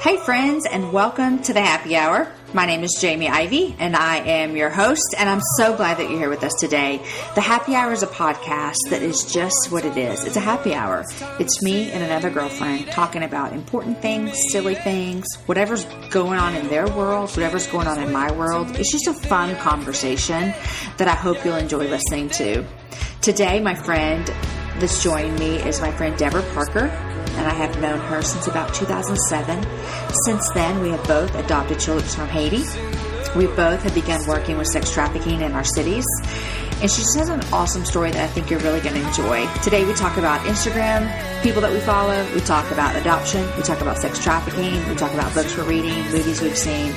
Hey friends, and welcome to the Happy Hour. My name is Jamie Ivey, and I am your host, and I'm so glad that you're here with us today. The Happy Hour is a podcast that is just what it is. It's a happy hour. It's me and another girlfriend talking about important things, silly things, whatever's going on in their world, whatever's going on in my world. It's just a fun conversation that I hope you'll enjoy listening to. Today, my friend that's joining me is my friend Debra Parker, and I have known her since about 2007. Since then, we have both adopted children from Haiti. We both have begun working with sex trafficking in our cities. And she just has an awesome story that I think you're really going to enjoy. Today, we talk about Instagram, people that we follow. We talk about adoption. We talk about sex trafficking. We talk about books we're reading, movies we've seen.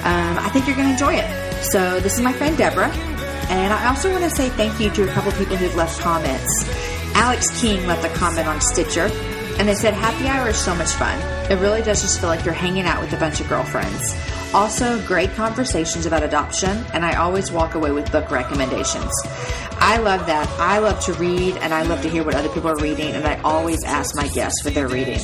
I think you're going to enjoy it. So this is my friend Debra. And I also want to say thank you to a couple people who've left comments. Alex King left a comment on Stitcher. And they said, happy hour is so much fun. It really does just feel like you're hanging out with a bunch of girlfriends. Also, great conversations about adoption, and I always walk away with book recommendations. I love that. I love to read, and I love to hear what other people are reading, and I always ask my guests what they're reading.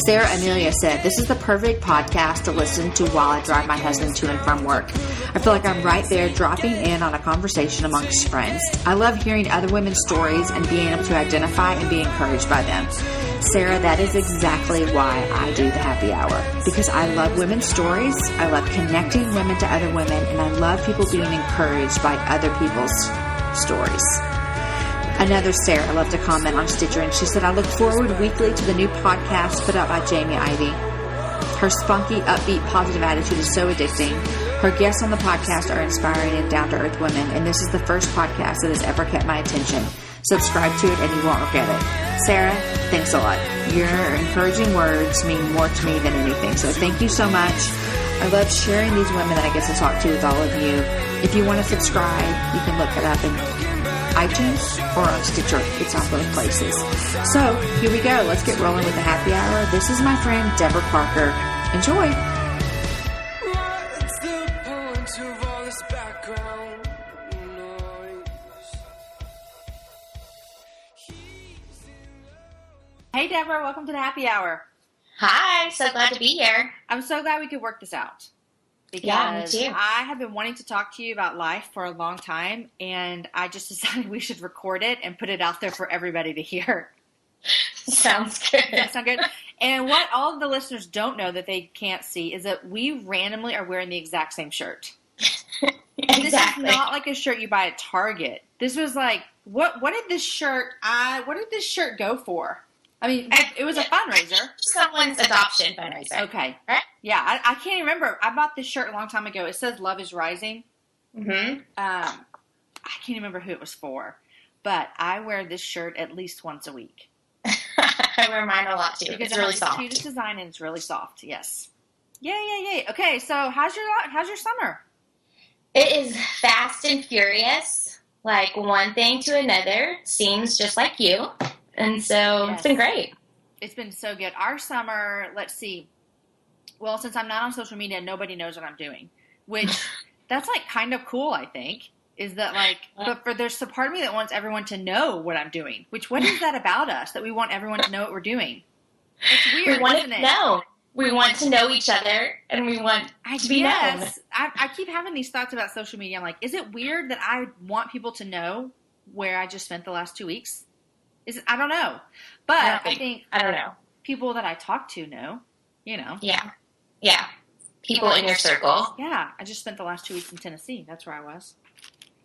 Sarah Amelia said, this is the perfect podcast to listen to while I drive my husband to and from work. I feel like I'm right there dropping in on a conversation amongst friends. I love hearing other women's stories and being able to identify and be encouraged by them. Sarah, that is exactly why I do the happy hour. Because I love women's stories, I love connecting women to other women, and I love people being encouraged by other people's stories. Another Sarah loved to comment on Stitcher, and she said, I look forward weekly to the new podcast put out by Jamie Ivey. Her spunky, upbeat, positive attitude is so addicting. Her guests on the podcast are inspiring and down-to-earth women, and this is the first podcast that has ever kept my attention. Subscribe to it and you won't regret it. Sarah, thanks a lot. Your encouraging words mean more to me than anything, so thank you so much. I love sharing these women that I get to talk to with all of you. If you want to subscribe, you can look it up in iTunes or on Stitcher. It's on both places. So here we go. Let's get rolling with the happy hour. This is my friend Debra Parker. Enjoy. Hey Debra, welcome to the happy hour. Hi, so glad to be here. I'm so glad we could work this out. Because yeah, me too. I have been wanting to talk to you about life for a long time, and I just decided we should record it and put it out there for everybody to hear. Sounds good. Does that sound good? And what all of the listeners don't know that they can't see is that we randomly are wearing the exact same shirt. Exactly. This is not like a shirt you buy at Target. This was like, what did this shirt go for? I mean, it was a fundraiser. Someone's adoption fundraiser. Okay. Right? Yeah, I can't remember. I bought this shirt a long time ago. It says Love is Rising. Mm-hmm. I can't remember who it was for. But I wear this shirt at least once a week. I wear mine a lot, too. Because it's really soft. Cutest design, and it's really soft. Yes. Yay. Okay, so how's your summer? It is fast and furious. Like one thing to another. Seems just like you. And so It's been great. It's been so good. Our summer, let's see. Well, since I'm not on social media, nobody knows what I'm doing. Which, that's like kind of cool, I think. Is that like, but there's a part of me that wants everyone to know what I'm doing. Which, what is that about us, that we want everyone to know what we're doing? It's weird, isn't it? No. We want to know each other, and we want to be known. I keep having these thoughts about social media. I'm like, is it weird that I want people to know where I just spent the last 2 weeks? I don't know. But I don't know. People that I talk to know, you know. Yeah. People in your circle. Yeah. I just spent the last 2 weeks in Tennessee. That's where I was.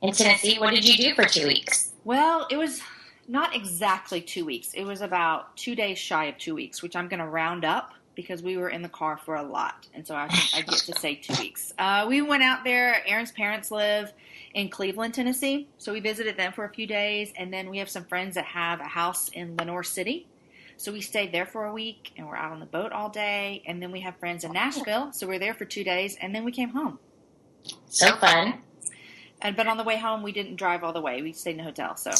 In Tennessee? What did you do for 2 weeks? Well, it was not exactly 2 weeks. It was about 2 days shy of 2 weeks, which I'm going to round up because we were in the car for a lot. And so I think I get to say 2 weeks. We went out there. Aaron's parents live in Cleveland, Tennessee. So we visited them for a few days. And then we have some friends that have a house in Lenore City. So we stayed there for a week and we're out on the boat all day. And then we have friends in Nashville. So we're there for 2 days and then we came home. So fun. But on the way home, we didn't drive all the way. We stayed in a hotel. So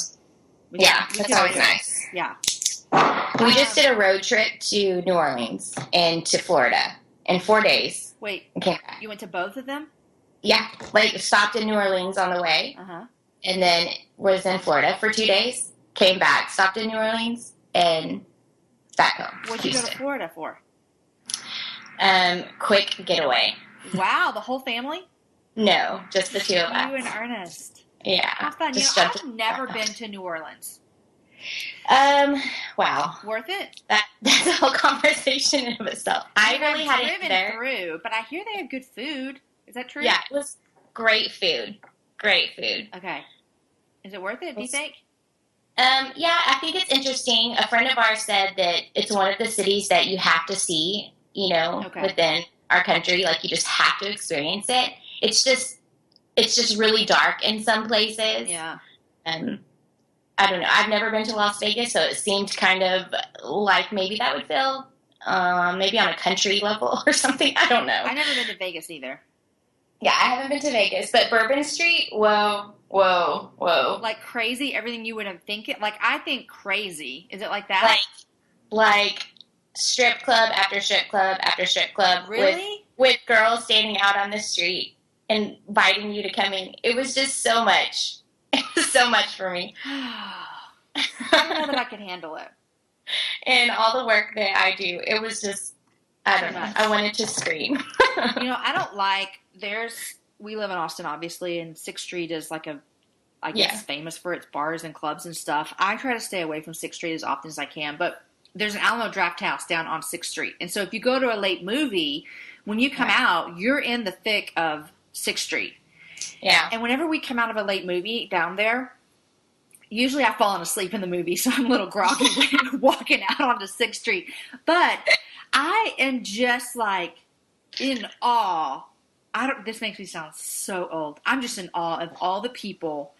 that's always nice. Yeah. We just did a road trip to New Orleans and to Florida in 4 days. Wait, you went to both of them? Yeah, like stopped in New Orleans on the way, and then was in Florida for 2 days, came back, stopped in New Orleans, and back home. What did you go to Florida for? Quick getaway. Wow, the whole family? No, just the two of us. You and Ernest. Yeah. How fun. I've never been to New Orleans. Wow. Worth it? That's a whole conversation in of itself. I really hadn't been there. Through, but I hear they have good food. Is that true? Yeah, it was great food. Great food. Okay. Is it worth it, do you think? Yeah, I think it's interesting. A friend of ours said that it's one of the cities that you have to see, within our country. Like, you just have to experience it. It's just really dark in some places. Yeah. I don't know. I've never been to Las Vegas, so it seemed kind of like maybe that would feel maybe on a country level or something. I don't know. I've never been to Vegas either. Yeah, I haven't been to Vegas, but Bourbon Street, whoa. Like crazy, everything you would have thinking. Like, I think crazy. Is it like that? Like strip club after strip club after strip club. Really? With girls standing out on the street, inviting you to come in. It was just so much. It was so much for me. I don't know that I could handle it. And all the work that I do, it was just, I don't know. I wanted to scream. I don't like, we live in Austin, obviously, and 6th Street is like I guess famous for its bars and clubs and stuff. I try to stay away from 6th Street as often as I can, but there's an Alamo Draft House down on 6th Street. And so if you go to a late movie, when you come out, you're in the thick of 6th Street. Yeah. And whenever we come out of a late movie down there, usually I've fallen asleep in the movie, so I'm a little groggy walking out onto 6th Street. But I am just like in awe. This makes me sound so old. I'm just in awe of all the people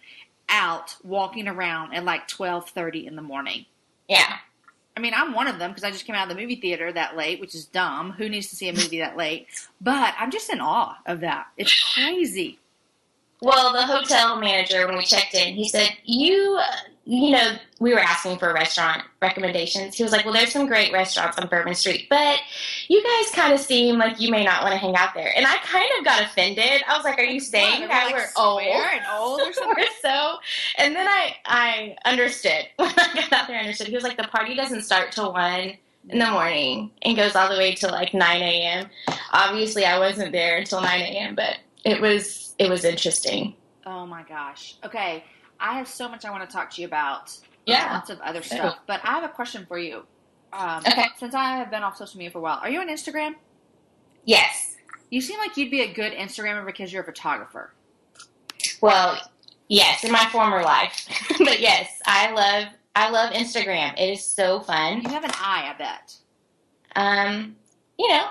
out walking around at like 12:30 in the morning. Yeah. I mean, I'm one of them because I just came out of the movie theater that late, which is dumb. Who needs to see a movie that late? But I'm just in awe of that. It's crazy. Well, the hotel manager, when we checked in, he said, we were asking for restaurant recommendations. He was like, well, there's some great restaurants on Bourbon Street, but you guys kind of seem like you may not want to hang out there. And I kind of got offended. I was like, are you saying that we're old? And old or something? And then I understood. When I got out there, I understood. He was like, the party doesn't start till 1 in the morning and goes all the way to like 9 a.m. Obviously, I wasn't there until 9 a.m., but it was interesting. Oh my gosh. Okay. I have so much I want to talk to you about. Yeah. Lots of other stuff. But I have a question for you. Okay. Since I have been off social media for a while, are you on Instagram? Yes. You seem like you'd be a good Instagrammer because you're a photographer. Well, yes, in my former life. But yes, I love Instagram. It is so fun. You have an eye, I bet.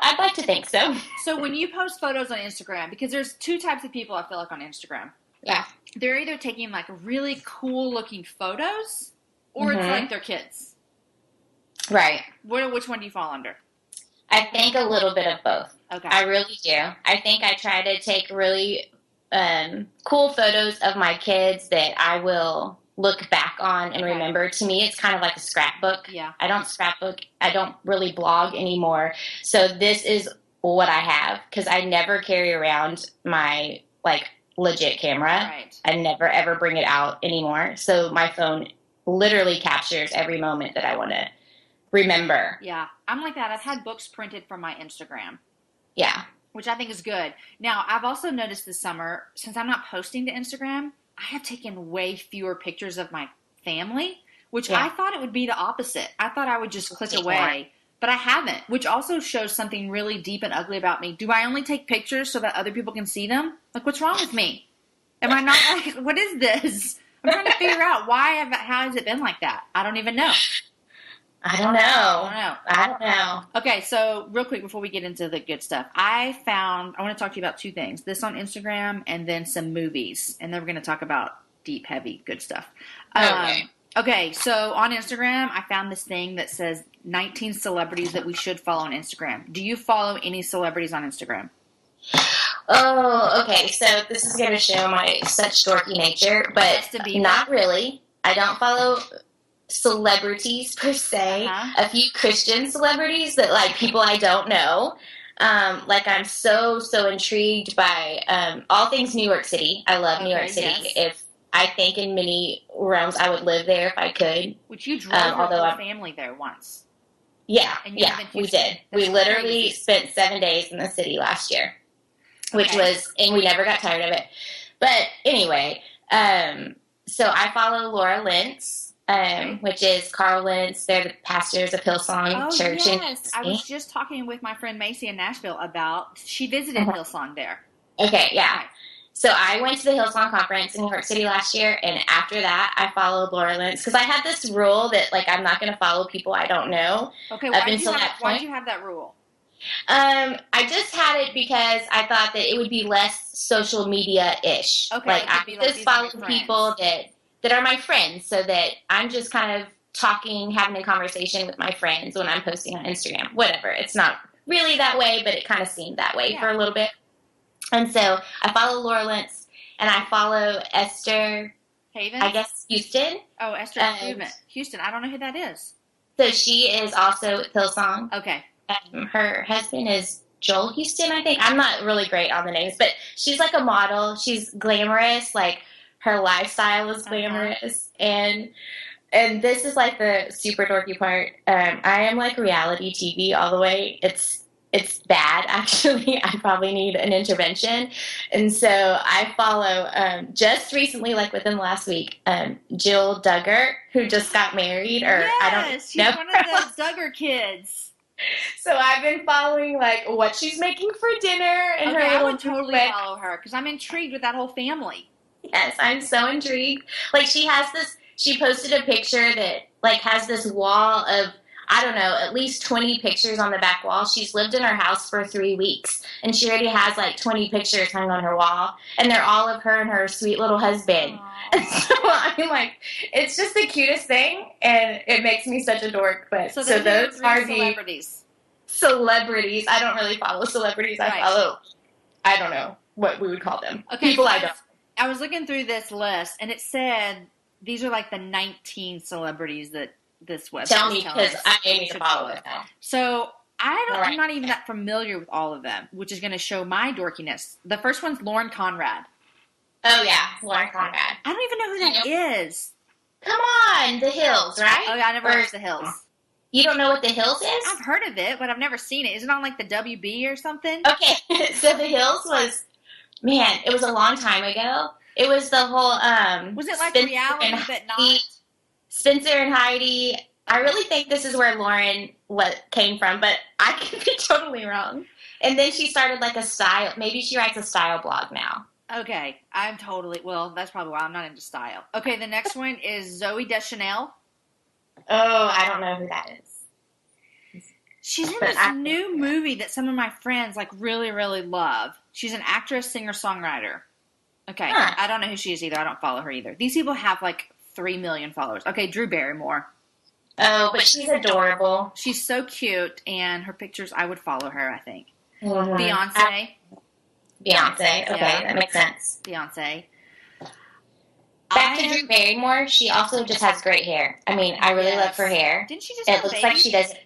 I'd like to think so. So when you post photos on Instagram, because there's two types of people I feel like on Instagram. Yeah. They're either taking like really cool looking photos or it's like their kids. Right. Which one do you fall under? I think a little bit of both. Okay. I really do. I think I try to take really cool photos of my kids that I will look back on and remember. To me, it's kind of like a scrapbook. Yeah. I don't scrapbook. I don't really blog anymore. So this is what I have because I never carry around my legit camera. Right. I never ever bring it out anymore. So my phone literally captures every moment that I want to remember. Yeah. I'm like that. I've had books printed from my Instagram. Yeah. Which I think is good. Now, I've also noticed this summer, since I'm not posting to Instagram, I have taken way fewer pictures of my family, which I thought it would be the opposite. I thought I would just click away, but I haven't, which also shows something really deep and ugly about me. Do I only take pictures so that other people can see them? Like, what's wrong with me? Am I not what is this? I'm trying to figure out how has it been like that? I don't even know. I don't know. Okay, so real quick before we get into the good stuff, I want to talk to you about two things. This on Instagram and then some movies. And then we're going to talk about deep, heavy, good stuff. Okay, so on Instagram, I found this thing that says 19 celebrities that we should follow on Instagram. Do you follow any celebrities on Instagram? Oh, okay. So this is going to show my such dorky nature, but not really. I don't follow celebrities per se. A few Christian celebrities that people I don't know. I'm so intrigued by all things New York City. I love New York City. Yes. I think in many realms I would live there if I could. Which you drove your whole family there once. Yeah, And you live in we Houston? did. That's We literally crazy. spent 7 days in the city last year, which Okay. and we never got tired of it. But anyway, so I follow Laura Lentz, which is Carl Lentz. They're the pastors of Hillsong Church. Yes. I was just talking with my friend Macy in Nashville about, she visited Hillsong there. Okay, yeah. So I went to the Hillsong conference in New York City last year, and after that, I followed Laura Lentz because I had this rule that, like, I'm not going to follow people I don't know. Okay, why did you have that rule? I just had it because I thought that it would be less social media-ish. Okay, like I just follow people that are my friends, so that I'm just kind of talking, having a conversation with my friends when I'm posting on Instagram. Whatever. It's not really that way, but it kind of seemed that way for a little bit. And so I follow Laura Lentz, and I follow Esther Haven? I guess Houston. Oh, Esther Houston. I don't know who that is. So she is also with Hillsong. Okay. Her husband is Joel Houston, I think. I'm not really great on the names, but she's like a model. She's glamorous. Like, her lifestyle is glamorous. And this is like the super dorky part. I am like reality TV all the way. It's bad, actually. I probably need an intervention. And so I follow, just recently, like within the last week, Jill Duggar, who just got married. She's one of the Duggar kids. So I've been following, like, what she's making for dinner. And I would totally follow her, because I'm intrigued with that whole family. Yes, I'm so intrigued. Like, she posted a picture that, like, has this wall of, I don't know, at least 20 pictures on the back wall. She's lived in her house for 3 weeks, and she already has, like, 20 pictures hung on her wall, and they're all of her and her sweet little husband. And so I'm like, it's just the cutest thing, and it makes me such a dork. But so those are the celebrities. I don't really follow celebrities. I follow, I don't know what we would call them. Okay, people I don't. I was looking through this list, and it said these are like the 19 celebrities that this website Tell me, because I need to follow it now. So I'm not even that familiar with all of them, which is going to show my dorkiness. The first one's Lauren Conrad. Oh, yeah, Lauren Conrad. I don't even know who that is. Come on, The Hills, right? Oh, yeah, I never watched The Hills. You don't know what The Hills is? I've heard of it, but I've never seen it. Is it on, like, the WB or something? Okay, so The Hills was, man, it was a long time ago. It was the whole, was it like reality, but not? Spencer and Heidi. I really think this is where Lauren came from, but I could be totally wrong. And then she started, like, maybe she writes a style blog now. Okay, that's probably why I'm not into style. Okay, the next one is Zooey Deschanel. Oh, I don't know who that is. She's in this new movie that some of my friends, like, really, really love. She's an actress, singer-songwriter. Okay, I don't know who she is either. I don't follow her either. These people have, like, 3 million followers. Okay, Drew Barrymore. Oh, but she's adorable. She's so cute, and her pictures, I would follow her, I think. Mm-hmm. Beyonce. Okay, that makes sense. Beyonce. Back to Drew Barrymore, she also just has great hair. I mean, I really love her hair. Didn't she just have a baby? It looks like she doesn't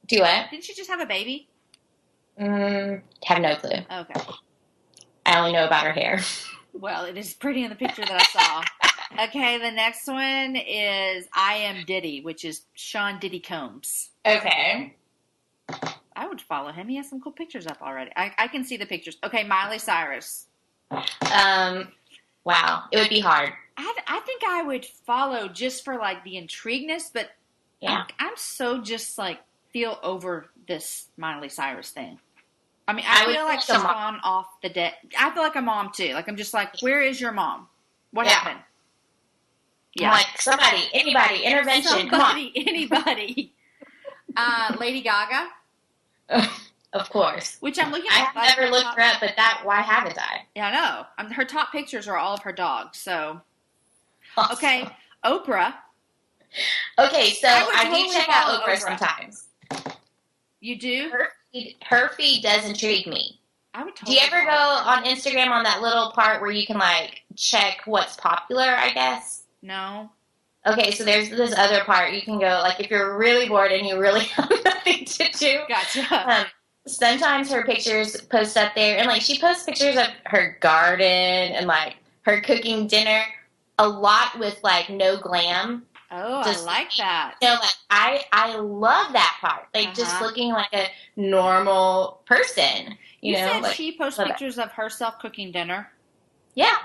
do what? Didn't she just have a baby? Have no clue. Okay. I only know about her hair. Well, it is pretty in the picture that I saw. Okay, the next one is I Am Diddy, which is Sean Diddy Combs. Okay. I would follow him. He has some cool pictures up already. I can see the pictures. Okay, Miley Cyrus. Wow. It would be hard. I think I would follow just for, like, the intrigueness, but yeah. I'm so just, like, feel over this Miley Cyrus thing. I mean, I feel like she's gone off the deck. I feel like a mom, too. Like, I'm just like, where is your mom? What happened? Yeah. I'm like, somebody, anybody, intervention, come on. Anybody. Lady Gaga. Of course. Which I'm looking at. I've never looked her up, but why haven't I? Yeah, I know. Her top pictures are all of her dogs, so. Awesome. Okay, Oprah. Okay, so I do check out Oprah sometimes. You do? Her feed does intrigue me. I would totally. Do you ever go on Instagram on that little part where you can, like, check what's popular, I guess? No. Okay, so there's this other part. You can go, like, if you're really bored and you really have nothing to do. Gotcha. Sometimes her pictures post up there, and, like, she posts pictures of her garden and, like, her cooking dinner. A lot with, like, no glam. Oh, Just, I like that. I love that part. Like, just looking like a normal person. You said like, she posts pictures of herself cooking dinner. Yeah.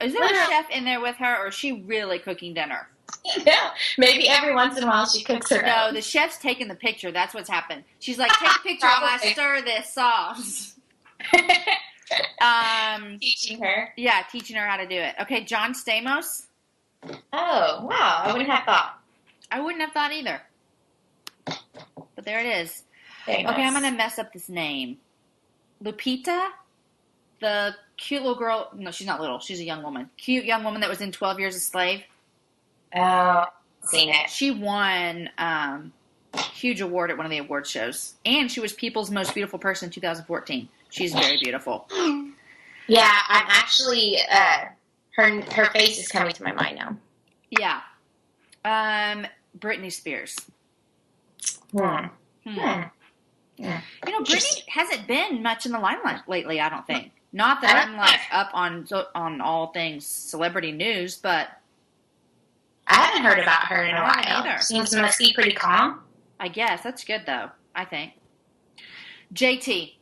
Is there a chef in there with her, or is she really cooking dinner? No, maybe every once in a while she cooks her own. No, the chef's taking the picture. That's what's happened. She's like, take a picture while I stir this sauce. Teaching her. Yeah, teaching her how to do it. Okay, John Stamos. Oh, wow. I wouldn't have thought. I wouldn't have thought either. But there it is. Stamos. Okay, I'm going to mess up this name. Lupita, the cute little girl. No, she's not little. She's a young woman. Cute young woman that was in 12 Years a Slave. Oh, seen it. She won a huge award at one of the award shows. And she was People's Most Beautiful Person in 2014. She's very beautiful. Yeah, I'm actually, her face is coming to my mind now. Yeah. Britney Spears. Yeah. You know, Britney hasn't been much in the limelight lately, I don't think. Not that I'm, like, up on all things celebrity news, but... I haven't heard about her in a while. Either. Seems must be pretty calm. I guess. That's good, though, I think. JT.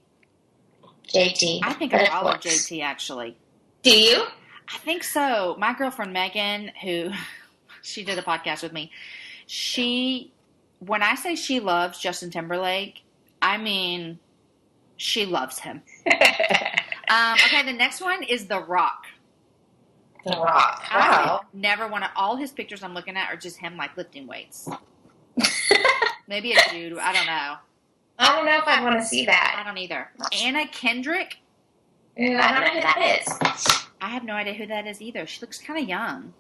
I think I follow JT, actually. Do you? I think so. My girlfriend, Megan, who... she did a podcast with me. When I say she loves Justin Timberlake, I mean she loves him. Okay, the next one is The Rock. The Rock. Wow. Never want to. All his pictures I'm looking at are just him like lifting weights. Maybe a dude. I don't know. I don't know if I'd want to see that. I don't either. Anna Kendrick. I don't know who that is. I have no idea who that is either. She looks kind of young.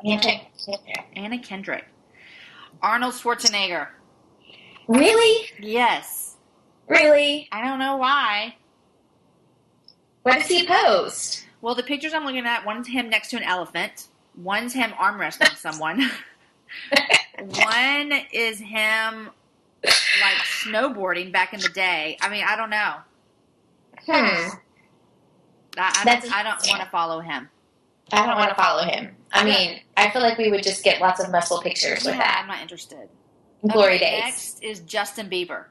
Anna Kendrick. Arnold Schwarzenegger. Really? Yes. Really? I don't know why. What does he post? Well, the pictures I'm looking at, one's him next to an elephant. One's him arm wrestling someone. One is him, like, snowboarding back in the day. I mean, I don't know. I don't want to follow him. I don't want to follow him. I mean, I feel like we would just get lots of muscle pictures with that. I'm not interested. Glory days. Next is Justin Bieber.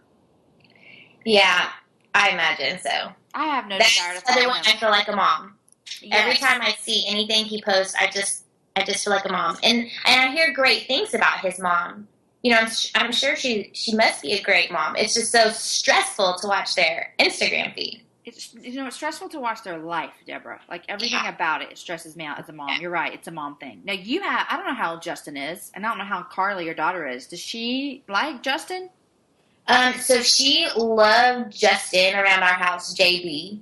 Yeah, I imagine so. I have no desire to follow him. That's the other one I feel like a mom. Yes. Every time I see anything he posts, I just feel like a mom. And I hear great things about his mom. You know, I'm sure she must be a great mom. It's just so stressful to watch their Instagram feed. It's stressful to watch their life, Debra. Like, everything about it stresses me out as a mom. You're right. It's a mom thing. Now, I don't know how old Justin is, and I don't know how Carly, your daughter, is. Does she like Justin? So she loved Justin around our house, JB.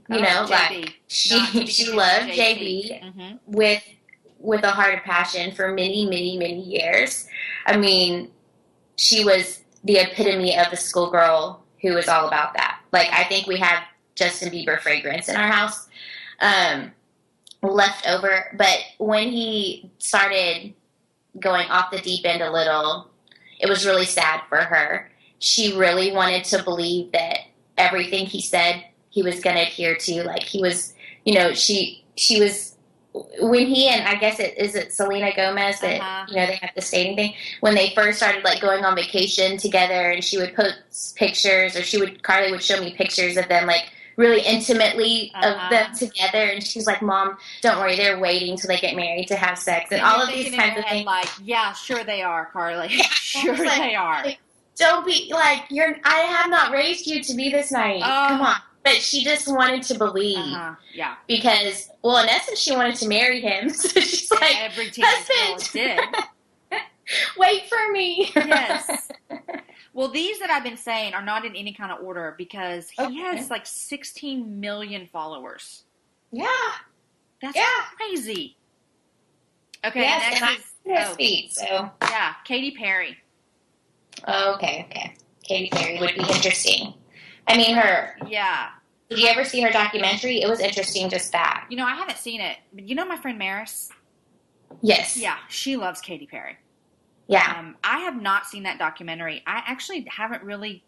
She loved JB with a heart of passion for many, many, many years. I mean, she was the epitome of the schoolgirl who was all about that. Like, I think we have Justin Bieber fragrance in our house left over. But when he started going off the deep end a little, it was really sad for her. She really wanted to believe that everything he said he was going to adhere to. Like, he was, she was, when he and I guess is it Selena Gomez that, they have the stating thing, when they first started, like, going on vacation together, and she would post pictures, or Carly would show me pictures of them, like, really intimately of them together, and she's like, Mom, don't worry, they're waiting till they get married to have sex, and all of these kinds of things. Like, yeah, sure they are, Carly. Sure they are. Don't be like, I have not raised you to be this naive. Come on. But she just wanted to believe. Yeah. Because, well, in essence, she wanted to marry him. So she's like, every teenage girl did. Wait for me. Yes. Well, these that I've been saying are not in any kind of order because he has like 16 million followers. Yeah. That's crazy. Okay, yes, next is his feet, so. Yeah, Katy Perry. Oh, okay. Katy Perry would be interesting. I mean, Yeah. Did you ever see her documentary? It was interesting, just that. I haven't seen it. But my friend Maris? Yes. Yeah, she loves Katy Perry. Yeah. I have not seen that documentary. I actually haven't really,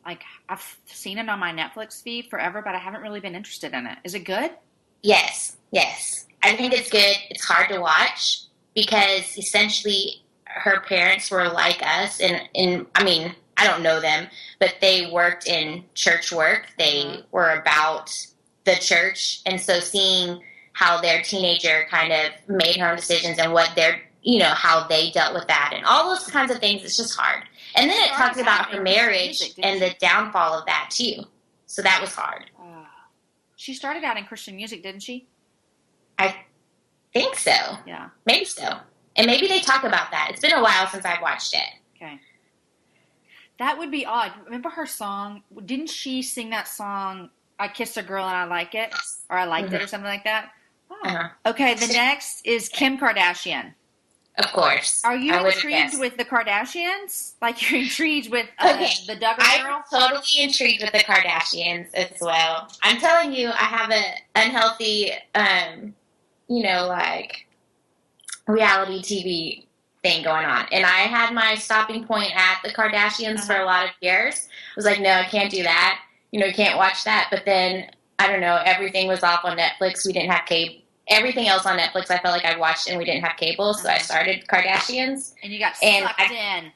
I've seen it on my Netflix feed forever, but I haven't really been interested in it. Is it good? Yes. I think it's good. It's hard to watch because essentially her parents were like us, and I mean, I don't know them, but they worked in church work. They were about the church, and so seeing how their teenager kind of made her own decisions and what their, how they dealt with that and all those kinds of things, it's just hard. And then it talks about her marriage and the downfall of that too. So that was hard. She started out in Christian music, didn't she? I think so. Yeah. Maybe so. And maybe they talk about that. It's been a while since I've watched it. Okay. That would be odd. Remember her song? Didn't she sing that song, I Kissed a Girl and I Like It? Or I Liked It or something like that? Oh. Okay, the next is Kim Kardashian. Of course. Are you intrigued with the Kardashians? Like you're intrigued with the Duggar girl? I'm totally intrigued with the Kardashians as well. I'm telling you, I have an unhealthy, reality TV thing going on. And I had my stopping point at the Kardashians for a lot of years. I was like, no, I can't do that. Can't watch that. But then, I don't know, everything was off on Netflix. We didn't have cable. Everything else on Netflix I felt like I watched and we didn't have cable, so I started Kardashians. And you got sucked in.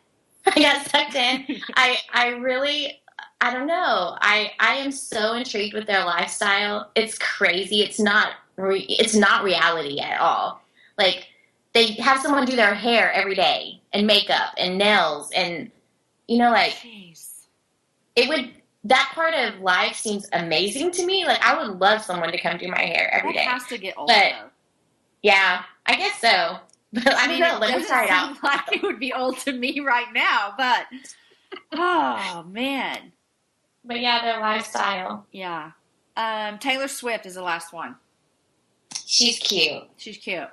I got sucked in. I really, I don't know. I am so intrigued with their lifestyle. It's crazy. It's not reality at all. Like, they have someone do their hair every day and makeup and nails and, Jeez. That part of life seems amazing to me. Like, I would love someone to come do my hair every day. It has to get old, though. Yeah, I guess so. But I don't know. Let me try it out. Like it would be old to me right now, but oh man. But yeah, their lifestyle. Yeah. Taylor Swift is the last one. She's cute. She's cute.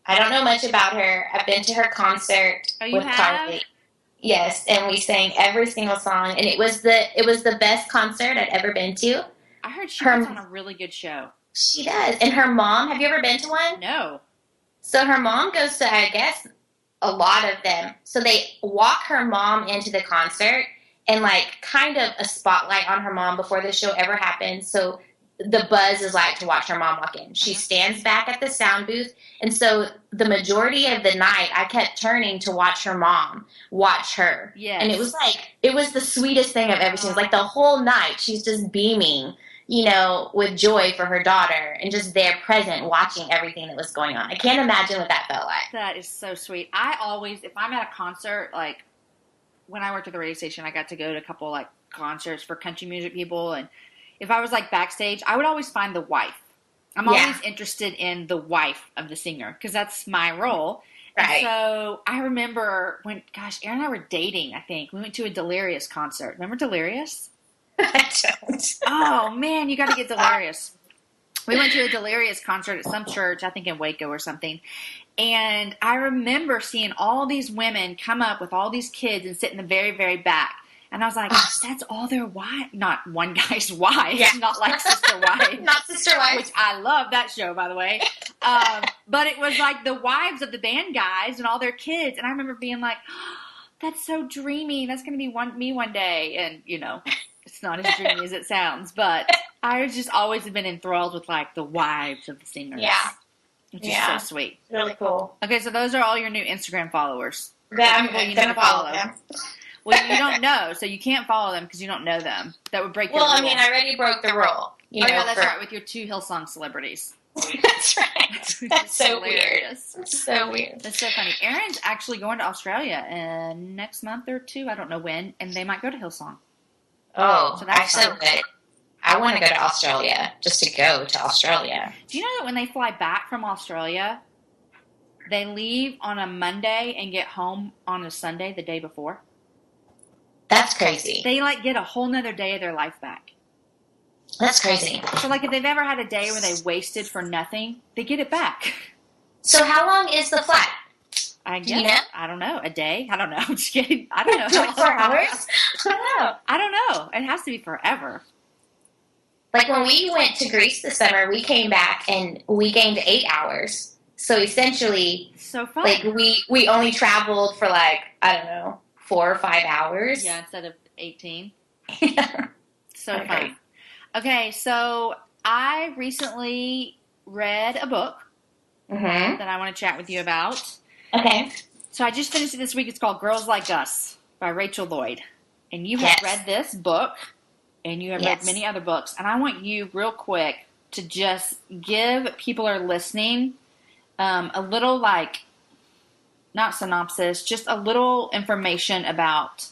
I don't know much about her. I've been to her concert with Carly. Yes, and we sang every single song, and it was the best concert I'd ever been to. I heard she puts on a really good show. She does. And her mom, have you ever been to one? No. So her mom goes to, I guess, a lot of them. So they walk her mom into the concert and, kind of a spotlight on her mom before the show ever happens. So the buzz is like to watch her mom walk in. She stands back at the sound booth. And so the majority of the night, I kept turning to watch her mom watch her. Yes. And it was the sweetest thing I've ever seen. It was like the whole night, she's just beaming, with joy for her daughter and just there present watching everything that was going on. I can't imagine what that felt like. That is so sweet. I always, if I'm at a concert, when I worked at the radio station, I got to go to a couple, concerts for country music people. And if I was, backstage, I would always find the wife. I'm always interested in the wife of the singer because that's my role. Right. And so I remember when, Erin and I were dating, I think. We went to a Delirious concert. Remember Delirious? I don't. Oh, man, you got to get Delirious. We went to a Delirious concert at some church, I think in Waco or something. And I remember seeing all these women come up with all these kids and sit in the very, very back. And I was like, that's all their wives. Not one guy's wife. Yeah. Not like Sister Wives. Not Sister Wives. Which I love that show, by the way. But it was like the wives of the band guys and all their kids. And I remember being like, that's so dreamy. That's going to be me one day. And, it's not as dreamy as it sounds. But I just always have been enthralled with, the wives of the singers. Yeah. Which is so sweet. Really cool. Okay, so those are all your new Instagram followers. Yeah, I'm going to follow them. Well, you don't know, so you can't follow them because you don't know them. That would break your rule. Well, I already broke the rule. That's right, with your 2 Hillsong celebrities. That's right. That's so hilarious. Weird. So weird. That's so funny. Erin's actually going to Australia next month or 2, I don't know when, and they might go to Hillsong. Oh, so that's so good. I want to go to Australia, just to go to Australia. Do you know that when they fly back from Australia, they leave on a Monday and get home on a Sunday the day before? That's crazy. They get a whole nother day of their life back. That's crazy. So if they've ever had a day where they wasted for nothing, they get it back. So how long is the flight? I guess. I don't know. A day? I don't know. I'm just kidding. I don't know. 24 hours? I don't know. I don't know. It has to be forever. When we went to Greece this summer, we came back and we gained 8 hours. So essentially, so fun. We only traveled for I don't know, 4 or 5 hours. Yeah, instead of 18. Yeah. So fun. Okay, so I recently read a book that I want to chat with you about. Okay. So I just finished it this week. It's called Girls Like Us by Rachel Lloyd. And you have read this book, and you have read many other books. And I want you real quick to just give people who are listening a little, like, not synopsis, just a little information about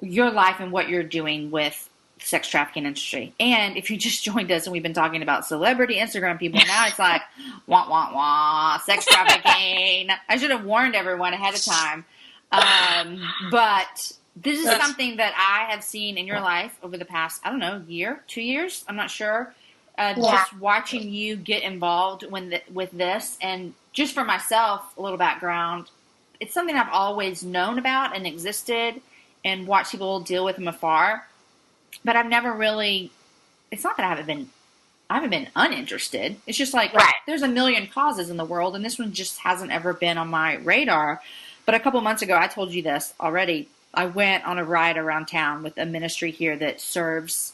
your life and what you're doing with the sex trafficking industry. And if you just joined us and we've been talking about celebrity Instagram people, now it's like, wah, wah, wah, sex trafficking. I should have warned everyone ahead of time. But this is something that I have seen in your life over the past, I don't know, year, 2 years, I'm not sure. Just watching you get involved with this, and just for myself, a little background, it's something I've always known about and existed and watched people deal with from afar, but I've never really, it's not that I haven't been uninterested. It's just like, there's a million causes in the world, and this one just hasn't ever been on my radar. But a couple months ago, I told you this already, I went on a ride around town with a ministry here that serves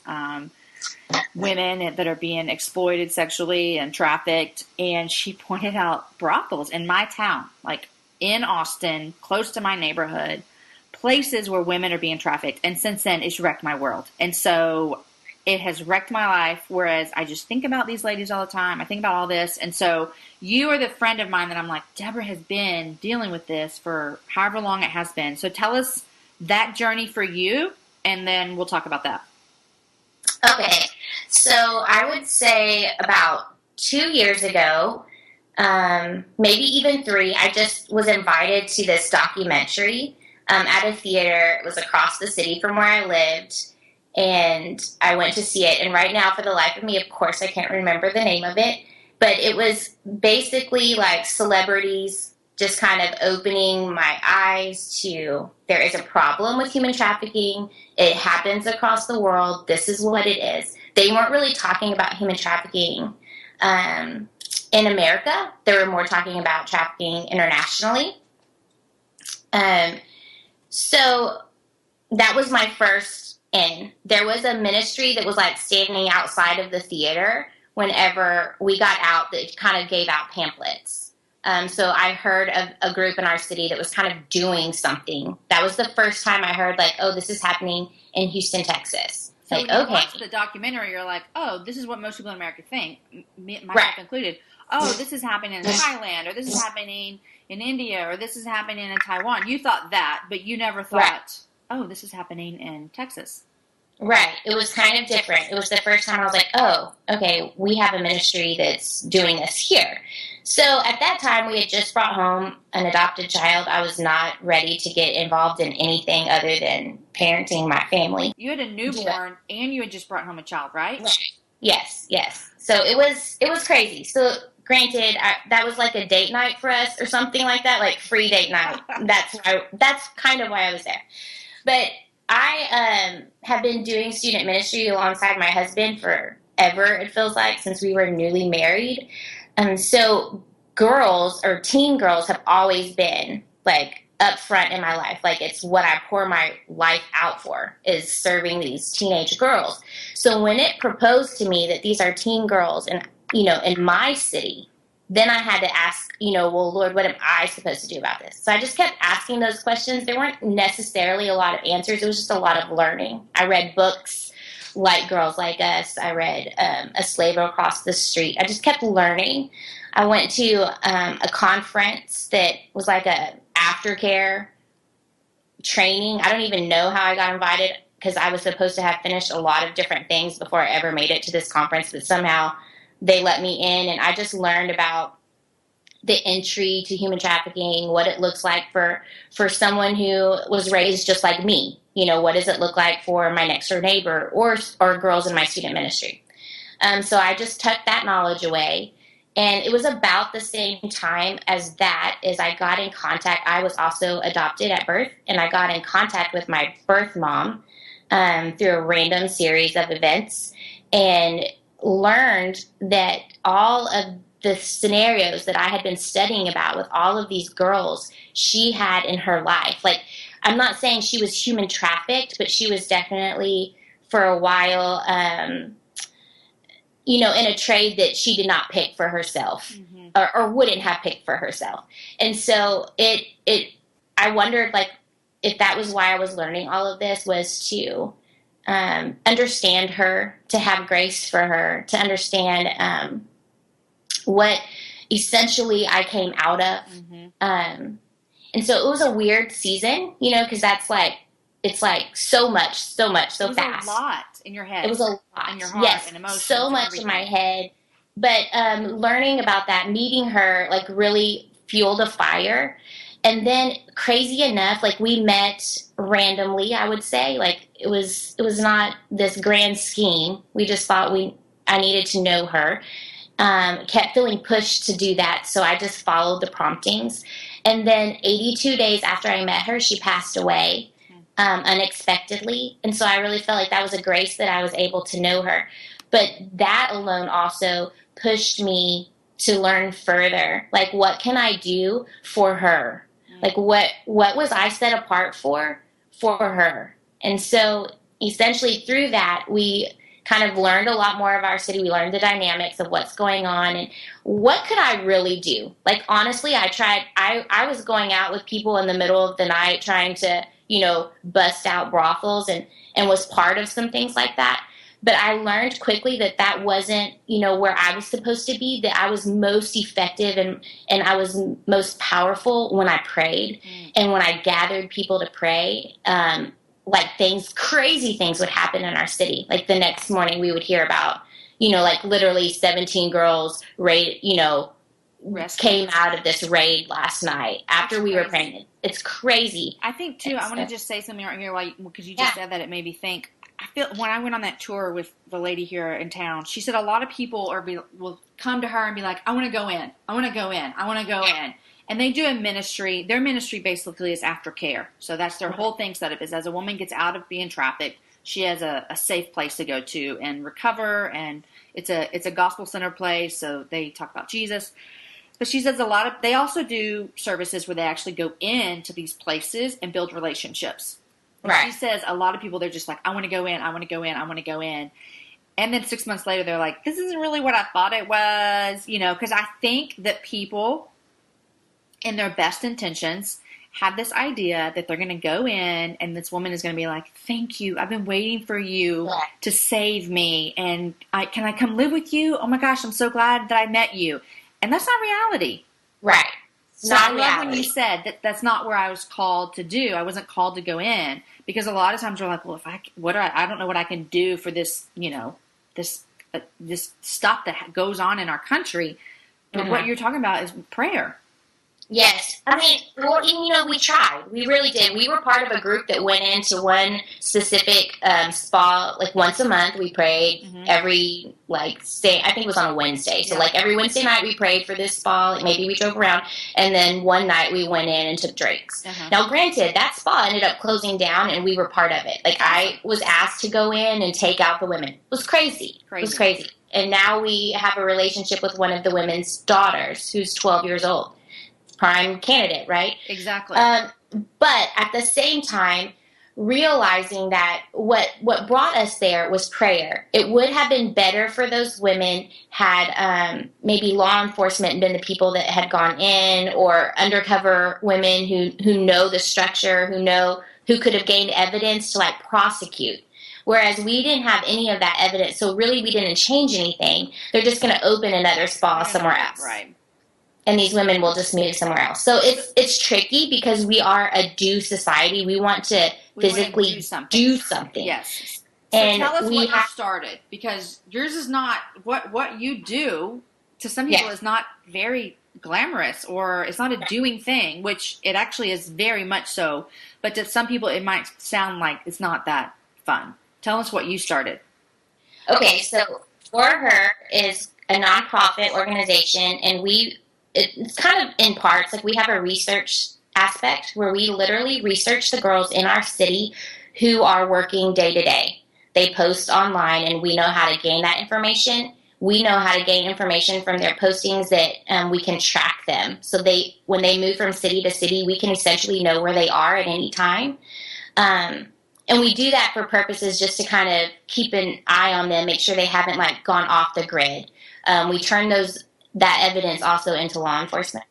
women that are being exploited sexually and trafficked, and she pointed out brothels in my town, like in Austin, close to my neighborhood, places where women are being trafficked. And since then, it's wrecked my world. And so it has wrecked my life, whereas I just think about these ladies all the time. I think about all this. And so you are the friend of mine that I'm like, Debra has been dealing with this for however long it has been. So tell us that journey for you, and then we'll talk about that. Okay, so I would say about 2 years ago, maybe even 3, I just was invited to this documentary at a theater. It was across the city from where I lived, and I went to see it. And right now, for the life of me, of course, I can't remember the name of it, but it was basically like celebrities just kind of opening my eyes to, there is a problem with human trafficking. It happens across the world. This is what it is. They weren't really talking about human trafficking in America. They were more talking about trafficking internationally. So that was my first in. There was a ministry that was like standing outside of the theater whenever we got out that kind of gave out pamphlets. So I heard of a group in our city that was kind of doing something. That was the first time I heard, like, oh, this is happening in Houston, Texas. So like, when you okay. watch the documentary, you're like, oh, this is what most people in America think, myself included. Oh, this is happening in Thailand, or this is happening in India, or this is happening in Taiwan. You thought that, but you never thought, oh, this is happening in Texas. Right. It was kind of different. It was the first time I was like, oh, okay, we have a ministry that's doing this here. So at that time, we had just brought home an adopted child. I was not ready to get involved in anything other than parenting my family. You had a newborn, and you had just brought home a child, right? Yes. So it was crazy. So granted, that was like a date night for us or something like that, like free date night. That's kind of why I was there. But I have been doing student ministry alongside my husband forever, it feels like, since we were newly married. So girls or teen girls have always been like up front in my life. Like, it's what I pour my life out for, is serving these teenage girls. So when it proposed to me that these are teen girls and, in my city, then I had to ask, well, Lord, what am I supposed to do about this? So I just kept asking those questions. There weren't necessarily a lot of answers. It was just a lot of learning. I read books like Girls Like Us. I read A Slave Across the Street. I just kept learning. I went to a conference that was like a aftercare training. I don't even know how I got invited, because I was supposed to have finished a lot of different things before I ever made it to this conference, but somehow they let me in, and I just learned about the entry to human trafficking, what it looks like for someone who was raised just like me. What does it look like for my next door neighbor or girls in my student ministry? So I just took that knowledge away. And it was about the same time as I got in contact. I was also adopted at birth, and I got in contact with my birth mom through a random series of events, and learned that all of the scenarios that I had been studying about with all of these girls she had in her life. Like, I'm not saying she was human trafficked, but she was definitely, for a while, in a trade that she did not pick for herself. Mm-hmm. or wouldn't have picked for herself. And so I wondered, like, if that was why I was learning all of this, was to understand her, to have grace for her, to understand what essentially I came out of. And so it was a weird season, you know, because that's like, it's like so much, so fast. It was a lot in your head. It was a lot. In your heart, yes, and emotions. So much in my head. But learning about that, meeting her, like, really fueled a fire. And then, crazy enough, like, we met randomly, I would say. Like, it was not this grand scheme. We just thought I needed to know her. Kept feeling pushed to do that, so I just followed the promptings. And then 82 days after I met her, she passed away unexpectedly. And so I really felt like that was a grace that I was able to know her. But that alone also pushed me to learn further. Like, what can I do for her? Like, what was I set apart for her? And so essentially through that, we kind of learned a lot more of our city. We learned the dynamics of what's going on and what could I really do? Like, honestly, I was going out with people in the middle of the night trying to, you know, bust out brothels and was part of some things like that. But I learned quickly that wasn't, you know, where I was supposed to be, that I was most effective and I was most powerful when I prayed and when I gathered people to pray. Like, crazy things would happen in our city. Like, the next morning we would hear about, you know, like, literally 17 girls came out of this raid last night after we were praying. It's crazy. I think, too, I want to just say something right here because you just said that, it made me think. I feel when I went on that tour with the lady here in town, she said a lot of people will come to her and be like, I want to go in. I want to go in. I want to go in. And they do a ministry. Their ministry basically is aftercare. So that's their whole thing set up, is as a woman gets out of being trafficked, she has a safe place to go to and recover. And it's a gospel-centered place, so they talk about Jesus. But she says they also do services where they actually go into these places and build relationships. Right. She says a lot of people, they're just like, I want to go in, I want to go in, I want to go in. And then 6 months later, they're like, this isn't really what I thought it was, you know, because I think that people in their best intentions have this idea that they're going to go in and this woman is going to be like, thank you. I've been waiting for you to save me. And can I come live with you? Oh my gosh, I'm so glad that I met you. And that's not reality. Right. So I love when you said that that's not where I was called to do. I wasn't called to go in, because a lot of times we're like, well, I don't know what I can do for this, you know, this stuff that goes on in our country. But what you're talking about is prayer. Yes. I mean, well, you know, we tried. We really did. We were part of a group that went into one specific spa, like, once a month. We prayed every, like, I think it was on a Wednesday. So, like, every Wednesday night we prayed for this spa. Like, maybe we drove around. And then one night we went in and took drinks. Now, granted, that spa ended up closing down and we were part of it. Like, I was asked to go in and take out the women. It was crazy. It was crazy. And now we have a relationship with one of the women's daughters, who's 12 years old. Prime candidate, right? Exactly. But at the same time, realizing that what brought us there was prayer. It would have been better for those women had maybe law enforcement been the people that had gone in, or undercover women who know the structure, who could have gained evidence to, like, prosecute. Whereas we didn't have any of that evidence, so really we didn't change anything. They're just going to open another spa somewhere else. Right. And these women will just move somewhere else. So it's tricky, because we are a do society. We want to physically do something. Yes. So and tell us what you started, because yours is not what you do to some people is not very glamorous, or it's not a doing thing, which it actually is very much so. But to some people, it might sound like it's not that fun. Tell us what you started. Okay, so For Her is a nonprofit organization, and it's kind of in parts, like, we have a research aspect where we literally research the girls in our city who are working day to day. They post online, and we know how to gain that information. We know how to gain information from their postings that we can track them. So when they move from city to city, we can essentially know where they are at any time. And we do that for purposes just to kind of keep an eye on them, make sure they haven't, like, gone off the grid. We turn those that evidence also into law enforcement.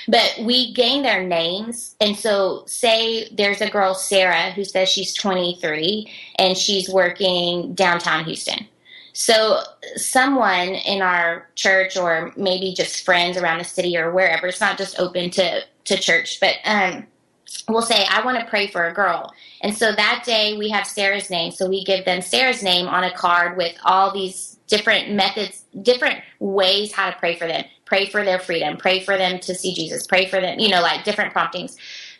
But we gain their names. And so say there's a girl, Sarah, who says she's 23 and she's working downtown Houston. So someone in our church, or maybe just friends around the city or wherever, it's not just open to church, but we'll say, I want to pray for a girl. And so that day we have Sarah's name. So we give them Sarah's name on a card with all these different methods, different ways how to pray for them. Pray for their freedom. Pray for them to see Jesus. Pray for them, like different promptings.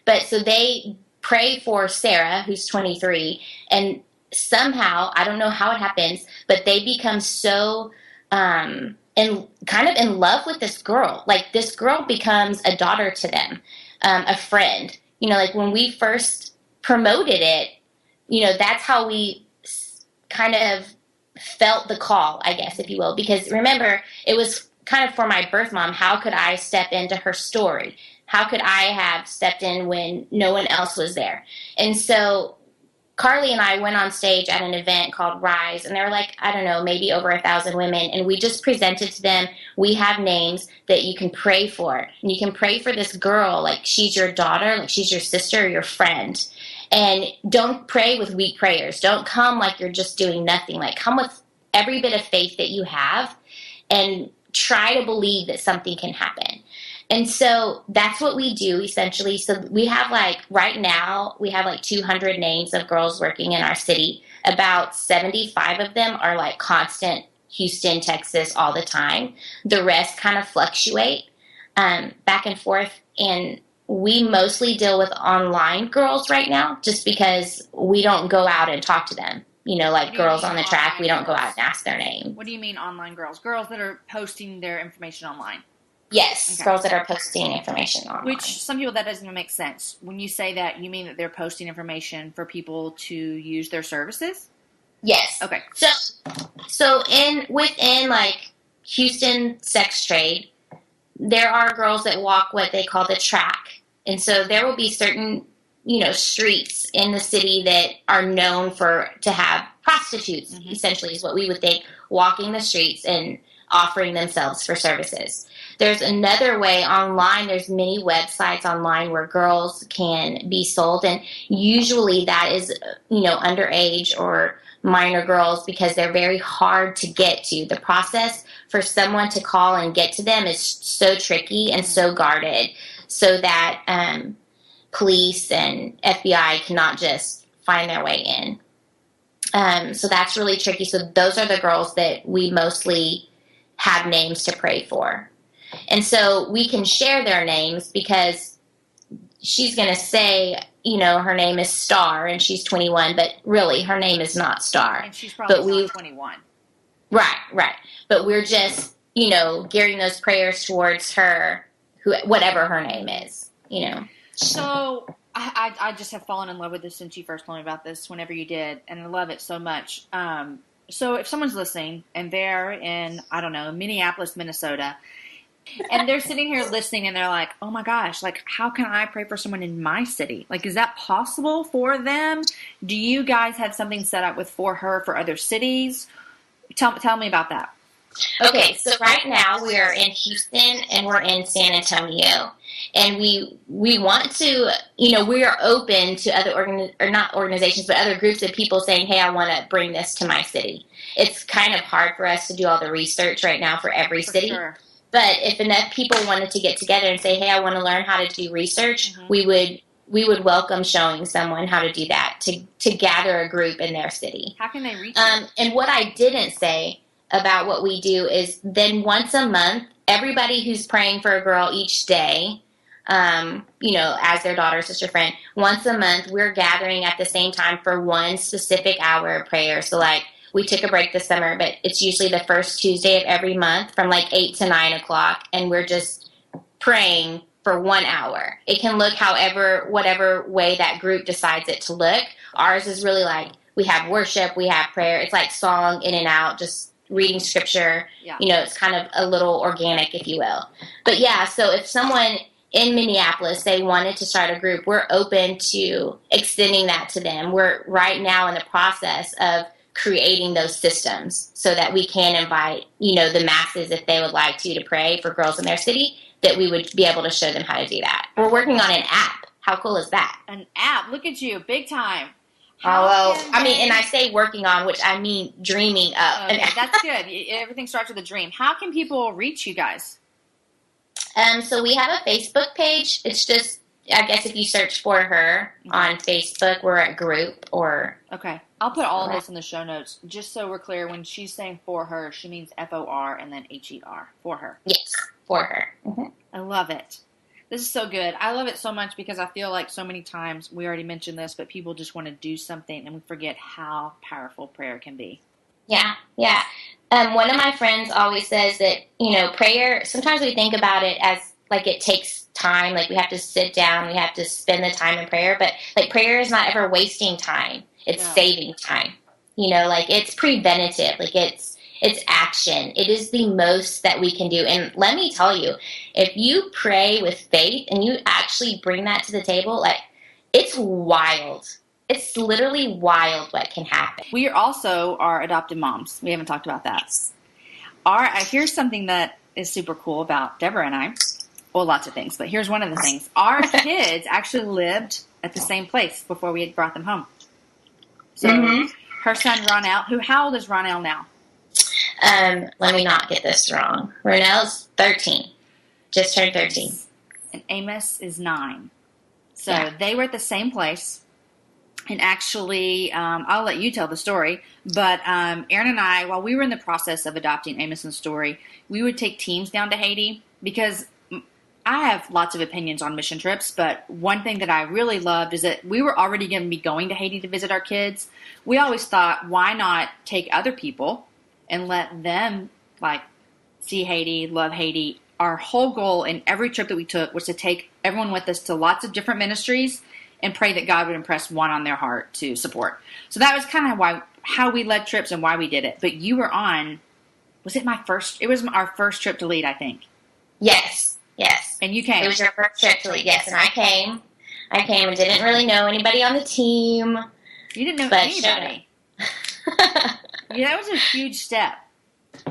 But so they pray for Sarah, who's 23, and somehow, I don't know how it happens, but they become so kind of in love with this girl. Like, this girl becomes a daughter to them, a friend. Like when we first promoted it, that's how we kind of felt the call, I guess, if you will. Because remember, it was kind of for my birth mom. How could I step into her story? How could I have stepped in when no one else was there? And so Carly and I went on stage at an event called Rise, and there were like, I don't know, maybe over 1,000 women, and we just presented to them, we have names that you can pray for, and you can pray for this girl like she's your daughter, like she's your sister or your friend. And don't pray with weak prayers. Don't come like you're just doing nothing. Like, come with every bit of faith that you have and try to believe that something can happen. And so that's what we do, essentially. So we have right now, we have 200 names of girls working in our city. About 75 of them are constant Houston, Texas, all the time. The rest kind of fluctuate back and forth. And we mostly deal with online girls right now, just because we don't go out and talk to them. Girls on the track, we don't go out and ask their name. What do you mean online girls? Girls that are posting their information online. Yes, okay. Girls that are posting information online. Which, some people, that doesn't even make sense. When you say that, you mean that they're posting information for people to use their services? Yes. Okay. So within Houston sex trade, there are girls that walk what they call the track. And so there will be certain, streets in the city that are known to have prostitutes, mm-hmm. essentially is what we would think, walking the streets and offering themselves for services. There's another way online. There's many websites online where girls can be sold, and usually that is, underage or minor girls, because they're very hard to get to. The process for someone to call and get to them is so tricky and so guarded, so that police and FBI cannot just find their way in. So that's really tricky. So those are the girls that we mostly have names to pray for. And so we can share their names, because she's going to say, her name is Star and she's 21, but really her name is not Star. And she's probably not 21. Right. But we're just, gearing those prayers towards her, whatever her name is, So I just have fallen in love with this since you first told me about this, whenever you did, and I love it so much. So if someone's listening and they're in, I don't know, Minneapolis, Minnesota, and they're sitting here listening and they're like, oh my gosh, how can I pray for someone in my city? Is that possible for them? Do you guys have something set up for her for other cities? Tell me about that. Okay, so right now we are in Houston and we're in San Antonio. And we want to, we are open to other not organizations, but other groups of people saying, hey, I want to bring this to my city. It's kind of hard for us to do all the research right now for every city. Sure. But if enough people wanted to get together and say, hey, I want to learn how to do research, mm-hmm. we would welcome showing someone how to do that, to gather a group in their city. How can they reach And what I didn't say about what we do is then once a month, everybody who's praying for a girl each day, as their daughter, sister, friend, once a month, we're gathering at the same time for one specific hour of prayer. So we took a break this summer, but it's usually the first Tuesday of every month from 8 to 9 o'clock. And we're just praying for 1 hour. It can look whatever way that group decides it to look. Ours is really we have worship, we have prayer. It's song in and out, just reading scripture. Yeah. It's kind of a little organic, if you will. But yeah, so if someone in Minneapolis, they wanted to start a group, we're open to extending that to them. We're right now in the process of creating those systems so that we can invite, the masses, if they would like to pray for girls in their city, that we would be able to show them how to do that. We're working on an app. How cool is that? An app. Look at you. Big time. And I say working on, which I mean dreaming up. Okay, that's good. Everything starts with a dream. How can people reach you guys? So we have a Facebook page. It's just, I guess if you search for her on Facebook, we're a group or... Okay. I'll put all of this in the show notes, just so we're clear. When she's saying for her, she means FOR and then HER. For her. Yes, for her. Mm-hmm. I love it. This is so good. I love it so much because I feel like so many times, we already mentioned this, but people just want to do something and we forget how powerful prayer can be. Yeah. One of my friends always says that, prayer, sometimes we think about it as like it takes time, like we have to sit down, we have to spend the time in prayer, but like prayer is not ever wasting time. It's saving time. It's preventative, like it's action. It is the most that we can do. And let me tell you, if you pray with faith and you actually bring that to the table, like it's wild. It's literally wild what can happen. We also are adopted moms. We haven't talked about that. Here's something that is super cool about Debra and I. Well, lots of things, but here's one of the things. Our kids actually lived at the same place before we had brought them home. So her son, Ronell, how old is Ronell now? Let me not get this wrong. Ronell's 13. Just turned 13. And Amos is 9. So they were at the same place. And actually, I'll let you tell the story, but Aaron and I, while we were in the process of adopting Amos and Story, we would take teams down to Haiti because I have lots of opinions on mission trips, but one thing that I really loved is that we were already going to be going to Haiti to visit our kids. We always thought, why not take other people and let them see Haiti, love Haiti. Our whole goal in every trip that we took was to take everyone with us to lots of different ministries and pray that God would impress one on their heart to support. So that was kind of how we led trips and why we did it. But you were on, it was our first trip to lead, I think. Yes. And you came. It was your first trip to lead, yes, and I came. I came and didn't really know anybody on the team. You didn't know anybody. Yeah, that was a huge step.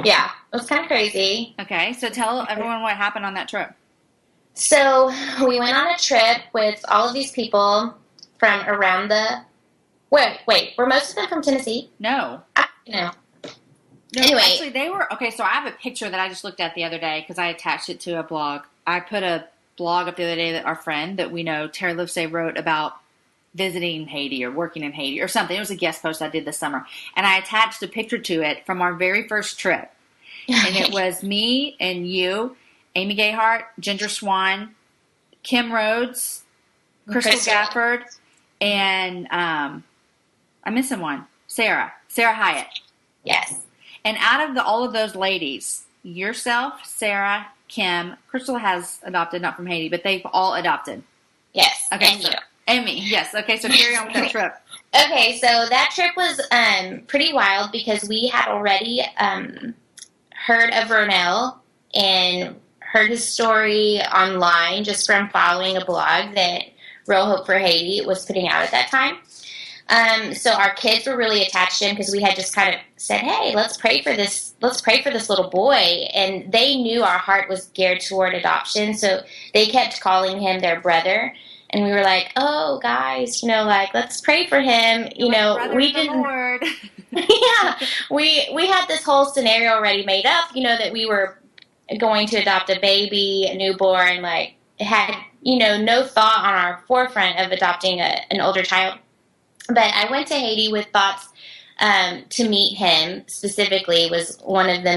Yeah, it was kind of crazy. Okay, so tell everyone what happened on that trip. So we went on a trip with all of these people from around the... Wait, were most of them from Tennessee? No. No. Anyway. Actually, they were... Okay, so I have a picture that I just looked at the other day because I attached it to a blog. I put a blog up the other day that our friend that we know, Terry Livesay, wrote about visiting Haiti or working in Haiti or something. It was a guest post I did this summer. And I attached a picture to it from our very first trip. And it was me and you, Amy Gayhart, Ginger Swan, Kim Rhodes, Crystal Gafford, and I'm missing one, Sarah Hyatt. Yes. And out of all of those ladies, yourself, Sarah, Kim, Crystal has adopted, not from Haiti, but they've all adopted. Yes. Okay. And me. Yes. Okay. So carry on with that trip. Okay. So that trip was pretty wild because we had already heard of Ronell and heard his story online just from following a blog that Real Hope for Haiti was putting out at that time. So our kids were really attached to him because we had just kind of said, hey, let's pray for this little boy. And they knew our heart was geared toward adoption. So they kept calling him their brother. And we were like, oh, guys, let's pray for him. We didn't. Lord. Yeah. We had this whole scenario already made up, that we were going to adopt a baby, a newborn, it had, no thought on our forefront of adopting an older child. But I went to Haiti with thoughts to meet him specifically was one of the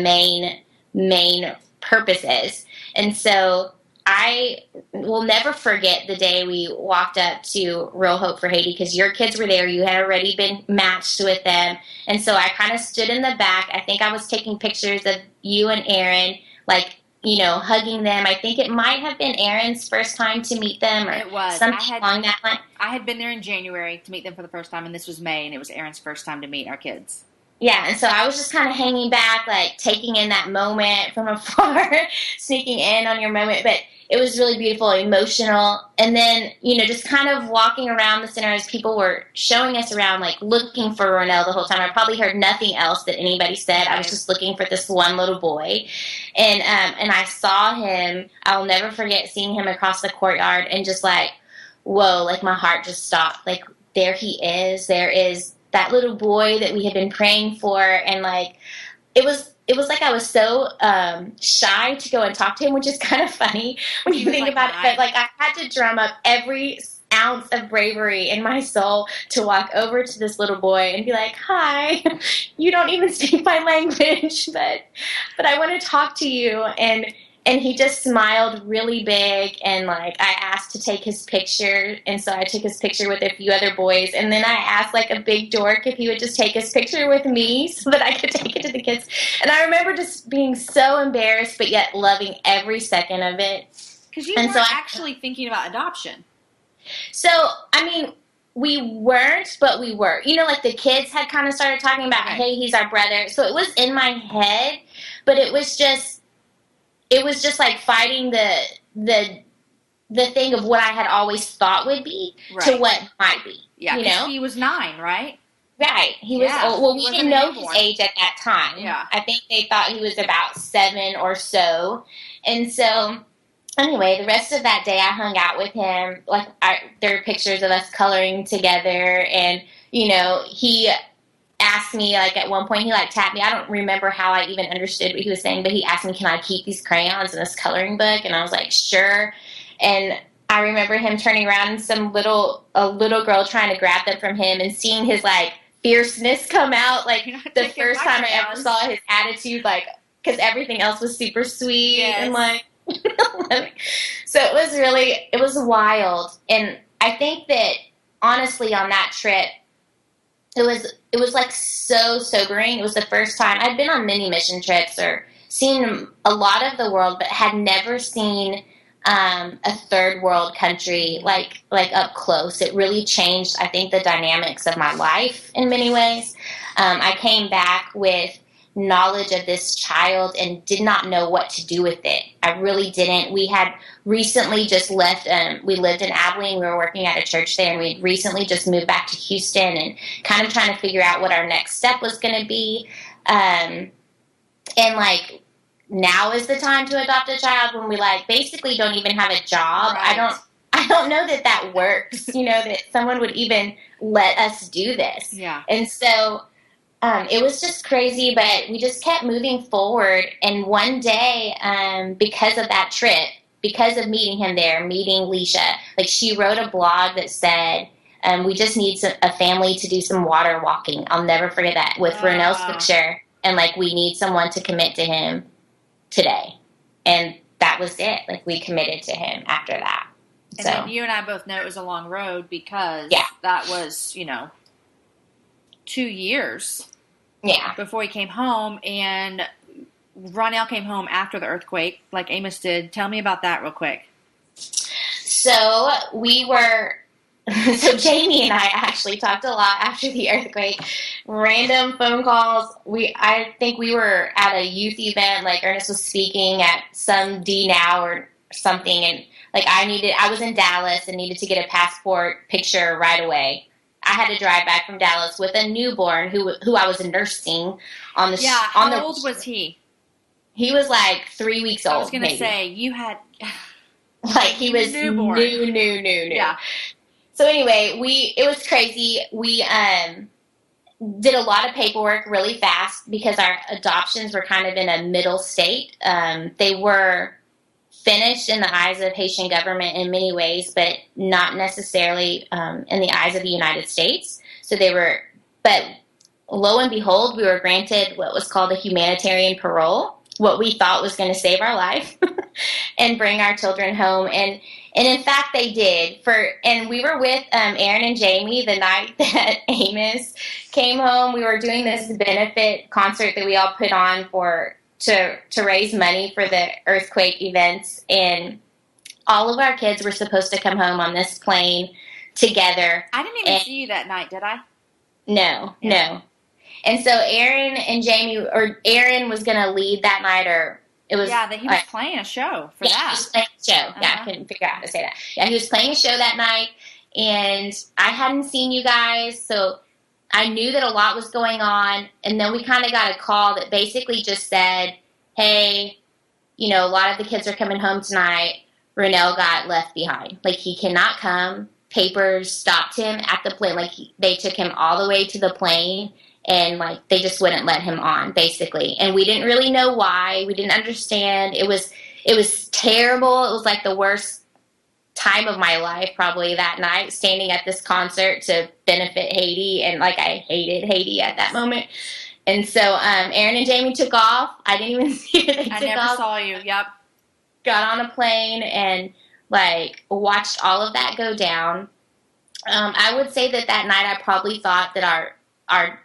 main purposes. And so I will never forget the day we walked up to Real Hope for Haiti because your kids were there. You had already been matched with them. And so I kind of stood in the back. I think I was taking pictures of you and Aaron, hugging them. I think it might have been Aaron's first time to meet them or it was. Something along that line. I had been there in January to meet them for the first time, and this was May, and it was Aaron's first time to meet our kids. Yeah, and so I was just kind of hanging back, like taking in that moment from afar, sneaking in on your moment. But it was really beautiful, emotional. And then, just kind of walking around the center as people were showing us around, like looking for Ronell the whole time. I probably heard nothing else that anybody said. I was just looking for this one little boy. And I saw him. I'll never forget seeing him across the courtyard and just like, whoa, like my heart just stopped. Like, there he is. There is that little boy that we had been praying for. And like, it was like I was so shy to go and talk to him, which is kind of funny when you think about it. But like, I had to drum up every ounce of bravery in my soul to walk over to this little boy and be like, hi, you don't even speak my language, but I want to talk to you. And he just smiled really big, and like I asked to take his picture, and so I took his picture with a few other boys, and then I asked like a big dork if he would just take his picture with me so that I could take it to the kids. And I remember just being so embarrassed, but yet loving every second of it. Because you weren't actually thinking about adoption. So, I mean, we weren't, but we were. Like the kids had kind of started talking about, hey, he's our brother. So it was in my head, but it was just like fighting the thing of what I had always thought would be to what might be. Yeah, he was 9, right? Right. He was old. Well, we didn't know his age at that time. Yeah. I think they thought he was about 7 or so. And so, anyway, the rest of that day I hung out with him. Like, there are pictures of us coloring together. And, he asked me, like, at one point, he, like, tapped me. I don't remember how I even understood what he was saying, but he asked me, can I keep these crayons in this coloring book? And I was like, sure. And I remember him turning around and a little girl trying to grab them from him and seeing his, like, fierceness come out. Like, the first time I ever saw his attitude, like, because everything else was super sweet. And, like, so it was wild. And I think that, honestly, on that trip, it was like so sobering. It was the first time I'd been on many mission trips or seen a lot of the world, but had never seen a third world country like up close. It really changed, I think, the dynamics of my life in many ways. I came back with knowledge of this child and did not know what to do with it. I really didn't. We had recently just left. We lived in Abilene. We were working at a church there, and we recently just moved back to Houston and kind of trying to figure out what our next step was going to be. And like, now is the time to adopt a child when we like basically don't even have a job. Right. I don't know that works. That someone would even let us do this. Yeah. And so it was just crazy, but we just kept moving forward. And one day, because of that trip, because of meeting him there, meeting Leisha, like she wrote a blog that said, we just need a family to do some water walking. I'll never forget that, with Ronell's picture. And like, we need someone to commit to him today. And that was it. Like, we committed to him after that. And then you and I both know it was a long road because that was, 2 years before he came home, and Ronell came home after the earthquake like Amos did. Tell me about that real quick. So Jamie and I actually talked a lot after the earthquake. Random phone calls. I think we were at a youth event, like Ernest was speaking at some D Now or something, and like I was in Dallas and needed to get a passport picture right away. I had to drive back from Dallas with a newborn who I was nursing on the how old was he? He was like 3 weeks old. I was going to say, you had like he was newborn. New. Yeah. So anyway, it was crazy. We did a lot of paperwork really fast because our adoptions were kind of in a middle state. They were finished in the eyes of Haitian government in many ways, but not necessarily in the eyes of the United States. So but lo and behold, we were granted what was called a humanitarian parole, what we thought was going to save our life and bring our children home. And in fact, they did. And we were with Aaron and Jamie the night that Amos came home. We were doing this benefit concert that we all put on to raise money for the earthquake events, and all of our kids were supposed to come home on this plane together. I didn't even see you that night, did I? No. And so Aaron and Jamie, or Aaron was going to lead that night, or it was... Yeah, that he was playing a show for that. He was playing a show. Yeah, I couldn't figure out how to say that. Yeah, he was playing a show that night, and I hadn't seen you guys, so I knew that a lot was going on, and then we kind of got a call that basically just said, hey, you know, a lot of the kids are coming home tonight. Ronell got left behind. Like, he cannot come. Papers stopped him at the plane. Like, they took him all the way to the plane, and, like, they just wouldn't let him on, basically. And we didn't really know why. We didn't understand. It was terrible. It was, like, the worst time of my life, probably, that night, standing at this concert to benefit Haiti. And, like, I hated Haiti at that moment. And so Aaron and Jamie took off. I didn't even see it. I never saw you. Yep. Got on a plane and, like, watched all of that go down. I would say that night I probably thought that our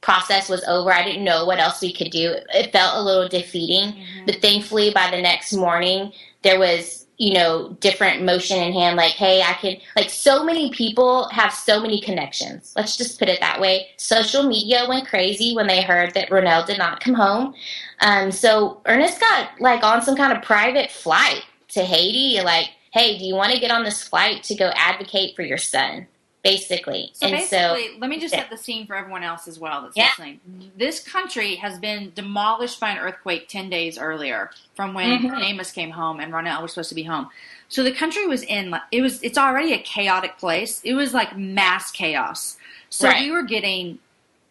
process was over. I didn't know what else we could do. It felt a little defeating. Mm-hmm. But thankfully, by the next morning, there was, you know, different motion in hand. Like, hey, I can, like, so many people have so many connections. Let's just put it that way. Social media went crazy when they heard that Ronell did not come home. So Ernest got, like, on some kind of private flight to Haiti. Like, hey, do you want to get on this flight to go advocate for your son? Basically. So basically, let me just set the scene for everyone else as well that's listening. This country has been demolished by an earthquake 10 days earlier from when Amos came home and Ronell was supposed to be home. So the country was it's already a chaotic place. It was like mass chaos. So we were getting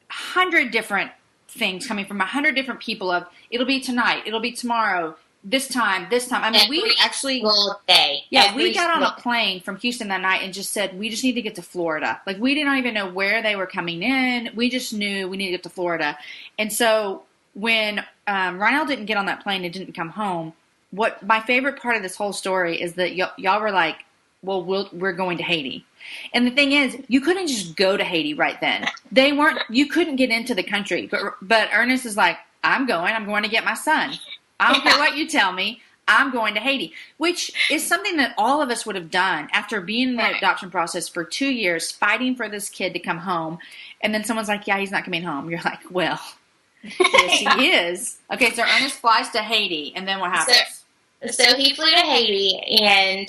100 different things coming from 100 different people of, it'll be tonight, it'll be tomorrow, this time. I mean, we actually, we got on a plane from Houston that night and just said, we just need to get to Florida. Like, we didn't even know where they were coming in. We just knew we needed to get to Florida. And so when Ronell didn't get on that plane and didn't come home, what my favorite part of this whole story is that y'all were like, well, we're going to Haiti. And the thing is, you couldn't just go to Haiti right then. You couldn't get into the country. But Ernest is like, I'm going to get my son. I don't care what you tell me. I'm going to Haiti, which is something that all of us would have done after being in the adoption process for 2 years, fighting for this kid to come home. And then someone's like, yeah, he's not coming home. You're like, well, yes, he is. Okay, so Ernest flies to Haiti, and then what happens? So he flew to Haiti, and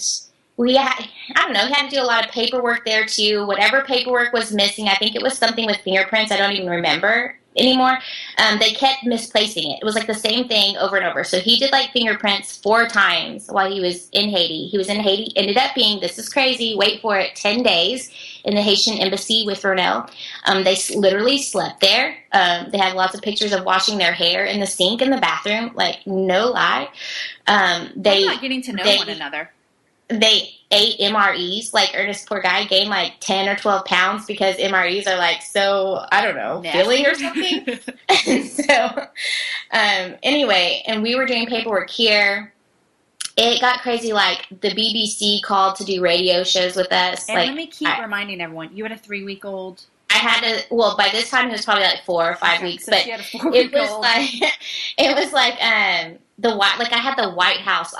he had to do a lot of paperwork there, too. Whatever paperwork was missing, I think it was something with fingerprints. I don't even remember anymore. They kept misplacing it. It was like the same thing over and over. So he did like fingerprints 4 times while he was in Haiti. He was in Haiti, ended up being, this is crazy, wait for it, 10 days in the Haitian embassy with Ronell. They literally slept there. They had lots of pictures of washing their hair in the sink in the bathroom. Like, no lie. They're not getting to know one another. They ate MREs. Like, Ernest, poor guy, gained like 10 or 12 pounds because MREs are like, so, I don't know, filling or something. So, anyway, and we were doing paperwork here. It got crazy. Like, the BBC called to do radio shows with us. And let me keep reminding everyone, you had a 3-week-old. I had to, well, by this time it was probably like 4 or 5 weeks, so but she had a 4-week-old. it was like I had the White House,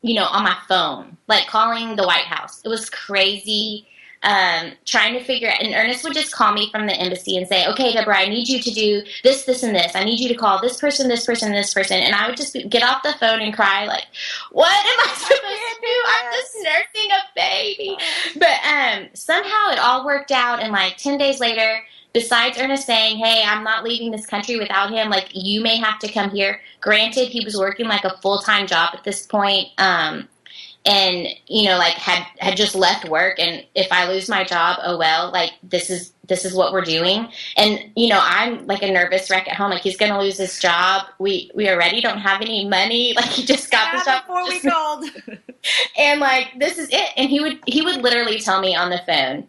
you know, on my phone, like calling the White House. It was crazy, trying to figure out, and Ernest would just call me from the embassy and say, okay, Debra, I need you to do this, this, and this. I need you to call this person, this person, this person. And I would just get off the phone and cry like, what am I supposed to do? I'm just nursing a baby. But somehow it all worked out, and like 10 days later, besides Ernest saying, hey, I'm not leaving this country without him, like, you may have to come here. Granted, he was working, like, a full-time job at this point, and, you know, like, had just left work, and if I lose my job, oh, well, like, this is what we're doing. And, you know, I'm, like, a nervous wreck at home. Like, he's going to lose his job. We already don't have any money. Like, he just got this job. 4-week-old. And, like, this is it. And he would literally tell me on the phone,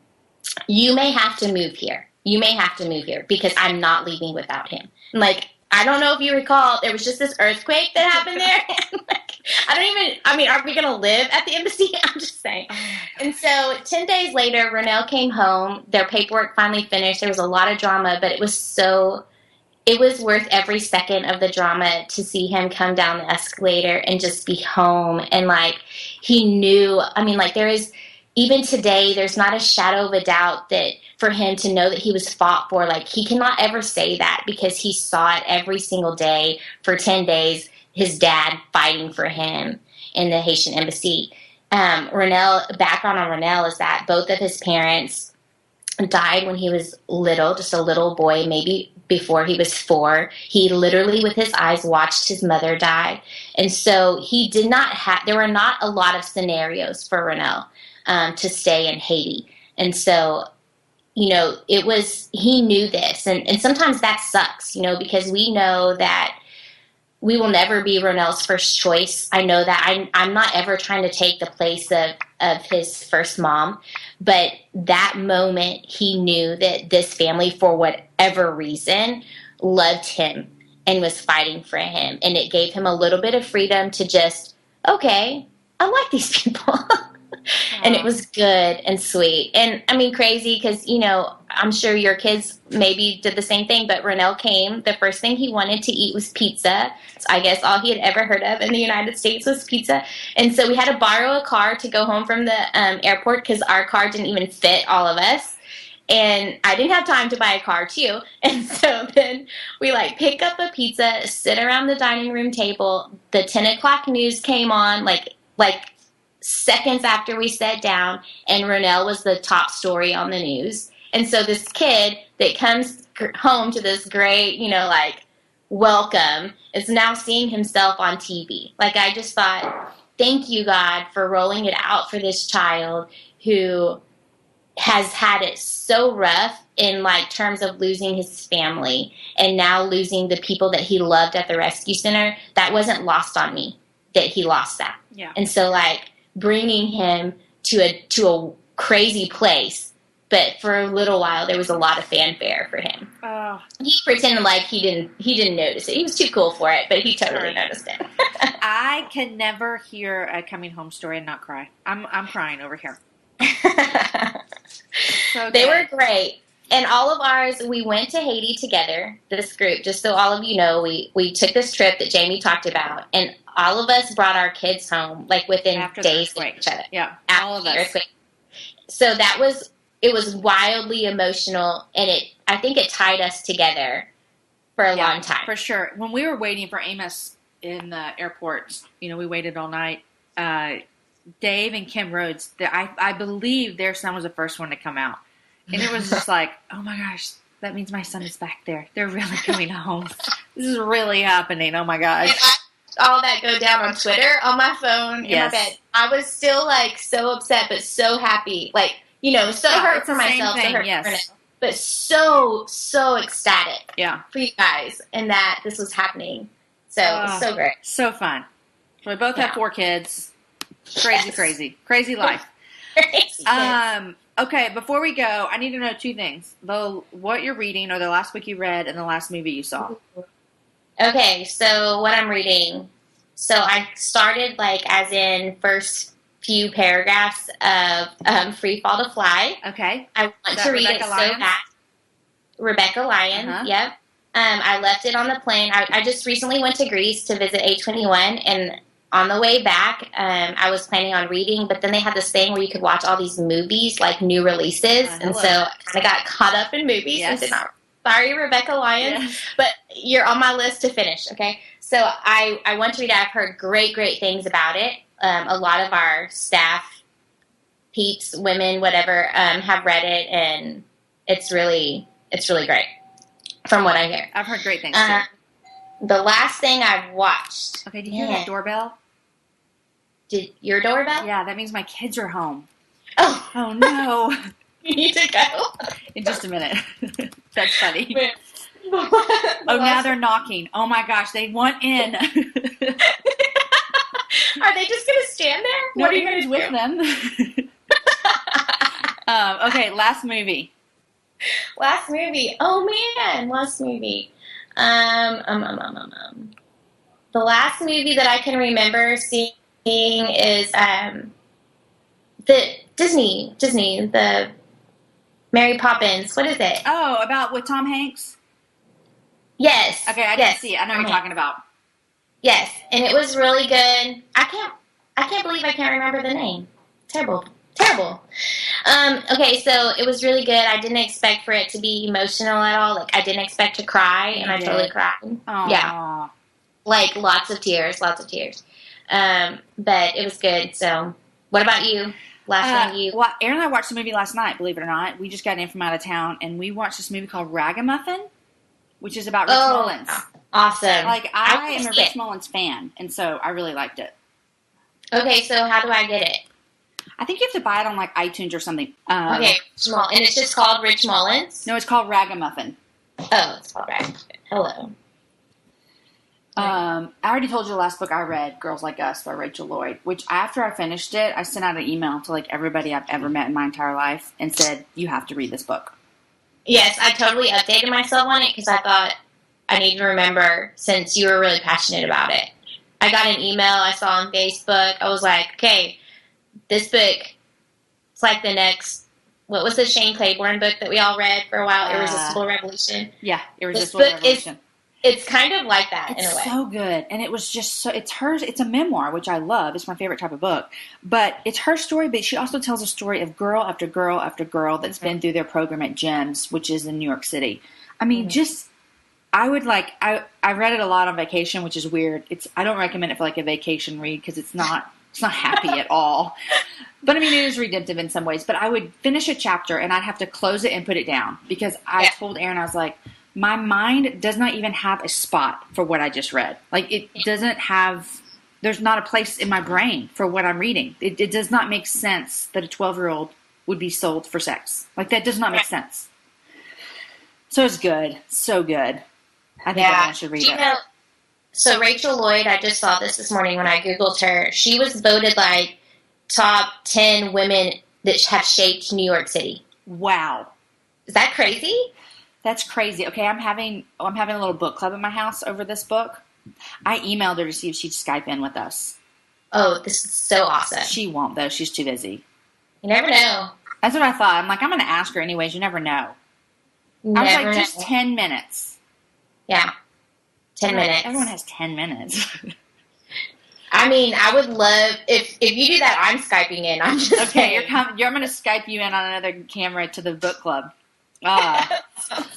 you may have to move here. You may have to move here because I'm not leaving without him. And like, I don't know if you recall, there was just this earthquake that happened there. And like, are we going to live at the embassy? I'm just saying. And so 10 days later, Ronell came home. Their paperwork finally finished. There was a lot of drama, but it was worth every second of the drama to see him come down the escalator and just be home. And like, he knew, I mean, like, there is, even today, there's not a shadow of a doubt that for him to know that he was fought for. Like, he cannot ever say that because he saw it every single day for 10 days, his dad fighting for him in the Haitian embassy. Background on Ronell is that both of his parents died when he was little, just a little boy, maybe before he was 4. He literally, with his eyes, watched his mother die. And so he did not have, there were not a lot of scenarios for Ronell to stay in Haiti. And so, you know, he knew this. And sometimes that sucks, you know, because we know that we will never be Ronell's first choice. I know that I'm not ever trying to take the place of his first mom. But that moment, he knew that this family, for whatever reason, loved him and was fighting for him. And it gave him a little bit of freedom to just, okay, I like these people. And it was good and sweet. And, I mean, crazy because, you know, I'm sure your kids maybe did the same thing. But Ronell came. The first thing he wanted to eat was pizza. So I guess all he had ever heard of in the United States was pizza. And so we had to borrow a car to go home from the airport because our car didn't even fit all of us. And I didn't have time to buy a car, too. And so then we, like, pick up a pizza, sit around the dining room table. The 10 o'clock news came on, like seconds after we sat down, and Ronell was the top story on the news. And so this kid that comes home to this great, you know, like, welcome is now seeing himself on TV. Like, I just thought, thank you, God, for rolling it out for this child who has had it so rough in, like, terms of losing his family and now losing the people that he loved at the rescue center. That wasn't lost on me, that he lost that. Yeah. And so, like, bringing him to a crazy place, but for a little while there was a lot of fanfare for him. Oh. He pretended like he didn't notice it. He was too cool for it, but he totally noticed it. I can never hear a coming home story and not cry. I'm crying over here. So they were great. And all of ours, we went to Haiti together, this group, just so all of you know, we took this trip that Jamie talked about, and all of us brought our kids home, like, within days of each other. Yeah, all of us. So it was wildly emotional, and I think it tied us together for a long time. For sure. When we were waiting for Amos in the airport, you know, we waited all night. Dave and Kim Rhodes, I believe their son was the first one to come out. And it was just like, oh my gosh, that means my son is back there. They're really coming home. This is really happening. Oh my gosh. And I all that go down on Twitter, on my phone, in my bed. I was still, like, so upset, but so happy. Like, you know, so hurt for myself, so hurt for myself, but so ecstatic for you guys and that this was happening. So, so great. So fun. We both have 4 kids. Crazy life. Okay, before we go, I need to know 2 things. What you're reading, or the last book you read, and the last movie you saw. Okay, so what I'm reading. So I started, like, as in first few paragraphs of Free Fall to Fly. Okay. I want to read it so bad. Rebecca Lyons, yep. I left it on the plane. I just recently went to Greece to visit A21, and on the way back, I was planning on reading, but then they had this thing where you could watch all these movies, like new releases, and so I kind of got caught up in movies and did not. Sorry, Rebecca Lyons, but you're on my list to finish, okay? So I want to read it. I've heard great things about it. A lot of our staff, peeps, women, whatever, have read it, and it's really great from what I hear. I've heard great things, too. The last thing I've watched. Okay, do you hear that doorbell? Did your doorbell? Yeah, that means my kids are home. Oh no. You need to go. In just a minute. That's funny. Now they're knocking. Oh my gosh, they want in. Are they just going to stand there? What are you going to do with them? Okay, last movie. Last movie. Oh man, last movie. The last movie that I can remember seeing is the Disney, the Mary Poppins. What is it? Oh, about with Tom Hanks? Yes. Okay, I didn't see it. I know what you're talking about. Yes, and it was really good. I can't believe I can't remember the name. Terrible. Terrible. Okay, so it was really good. I didn't expect for it to be emotional at all. Like, I didn't expect to cry, and I totally cried. Aww. Yeah. Like, lots of tears. But it was good. So, what about you? Last night, Well, Aaron and I watched a movie last night, believe it or not. We just got in from out of town, and we watched this movie called Ragamuffin, which is about Rich Mullins. Awesome. Like, I am a Rich Mullins fan, and so I really liked it. Okay, so how do I get it? I think you have to buy it on, like, iTunes or something. Okay, and it's just called Rich Mullins? No, it's called Ragamuffin. Oh, it's called Ragamuffin. Hello. I already told you the last book I read, Girls Like Us by Rachel Lloyd, which after I finished it, I sent out an email to, like, everybody I've ever met in my entire life and said, you have to read this book. Yes, I totally updated myself on it because I thought I need to remember since you were really passionate about it. I got an email I saw on Facebook. I was like, okay, this book, it's like the next, what was the Shane Claiborne book that we all read for a while? Irresistible Revolution. Yeah, Irresistible Revolution. It's kind of like that in a way. It's so good. And it was just so, it's a memoir, which I love. It's my favorite type of book. But it's her story, but she also tells a story of girl after girl after girl that's been through their program at GEMS, which is in New York City. I mean, I read it a lot on vacation, which is weird. I don't recommend it for like a vacation read because it's not happy at all. But I mean, it is redemptive in some ways. But I would finish a chapter and I'd have to close it and put it down because I told Aaron, I was like, my mind does not even have a spot for what I just read. Like, it doesn't have, there's not a place in my brain for what I'm reading. It does not make sense that a 12-year-old would be sold for sex. Like, that does not make sense. So it's good. So good. I think everyone should read it. So Rachel Lloyd, I just saw this morning when I Googled her. She was voted like top 10 women that have shaped New York City. Wow. Is that crazy? That's crazy. Okay, I'm having a little book club in my house over this book. I emailed her to see if she'd Skype in with us. Oh, this is so awesome. She won't, though. She's too busy. You never know. That's what I thought. I'm like, I'm going to ask her anyways. You never know. I was like, just 10 minutes. Yeah. 10 minutes. Everyone has 10 minutes. I mean, I would love, if you do that, I'm Skyping in. I'm just okay, I'm going to Skype you in on another camera to the book club.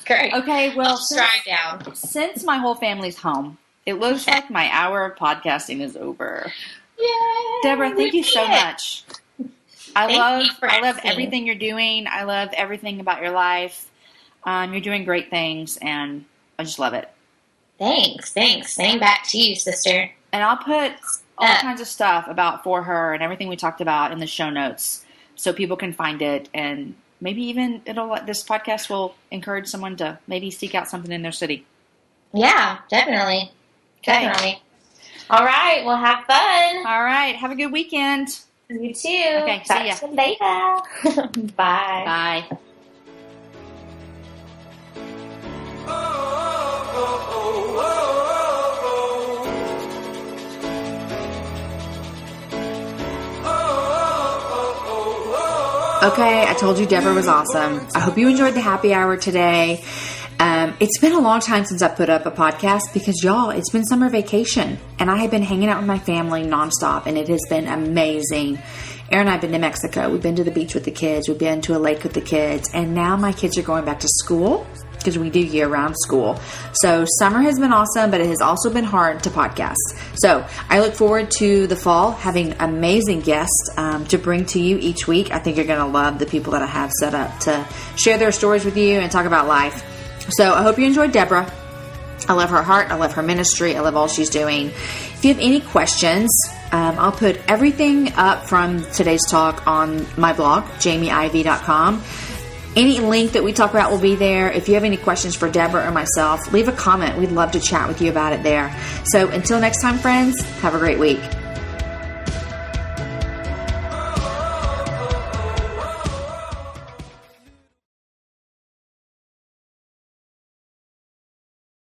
Great. Okay, well, since my whole family's home, it looks like my hour of podcasting is over. Yay! Debra, thank you so much. I love everything you're doing. I love everything about your life. You're doing great things, and I just love it. Thanks. Same back to you, sister. And I'll put all kinds of stuff about For Her and everything we talked about in the show notes so people can find it, and maybe even this podcast will encourage someone to maybe seek out something in their city. Yeah, definitely. Okay. Definitely. All right. Well, have fun. All right. Have a good weekend. You too. Okay. Talk see ya. To you later. Bye. Bye. Okay, I told you Debra was awesome. I hope you enjoyed the happy hour today. It's been a long time since I put up a podcast because, y'all, it's been summer vacation. And I have been hanging out with my family nonstop, and it has been amazing. Aaron and I have been to Mexico. We've been to the beach with the kids. We've been to a lake with the kids. And now my kids are going back to school because we do year-round school. So summer has been awesome, but it has also been hard to podcast. So I look forward to the fall, having amazing guests to bring to you each week. I think you're going to love the people that I have set up to share their stories with you and talk about life. So I hope you enjoyed Debra. I love her heart. I love her ministry. I love all she's doing. If you have any questions, I'll put everything up from today's talk on my blog, jamieivey.com. Any link that we talk about will be there. If you have any questions for Debra or myself, leave a comment. We'd love to chat with you about it there. So until next time, friends, have a great week.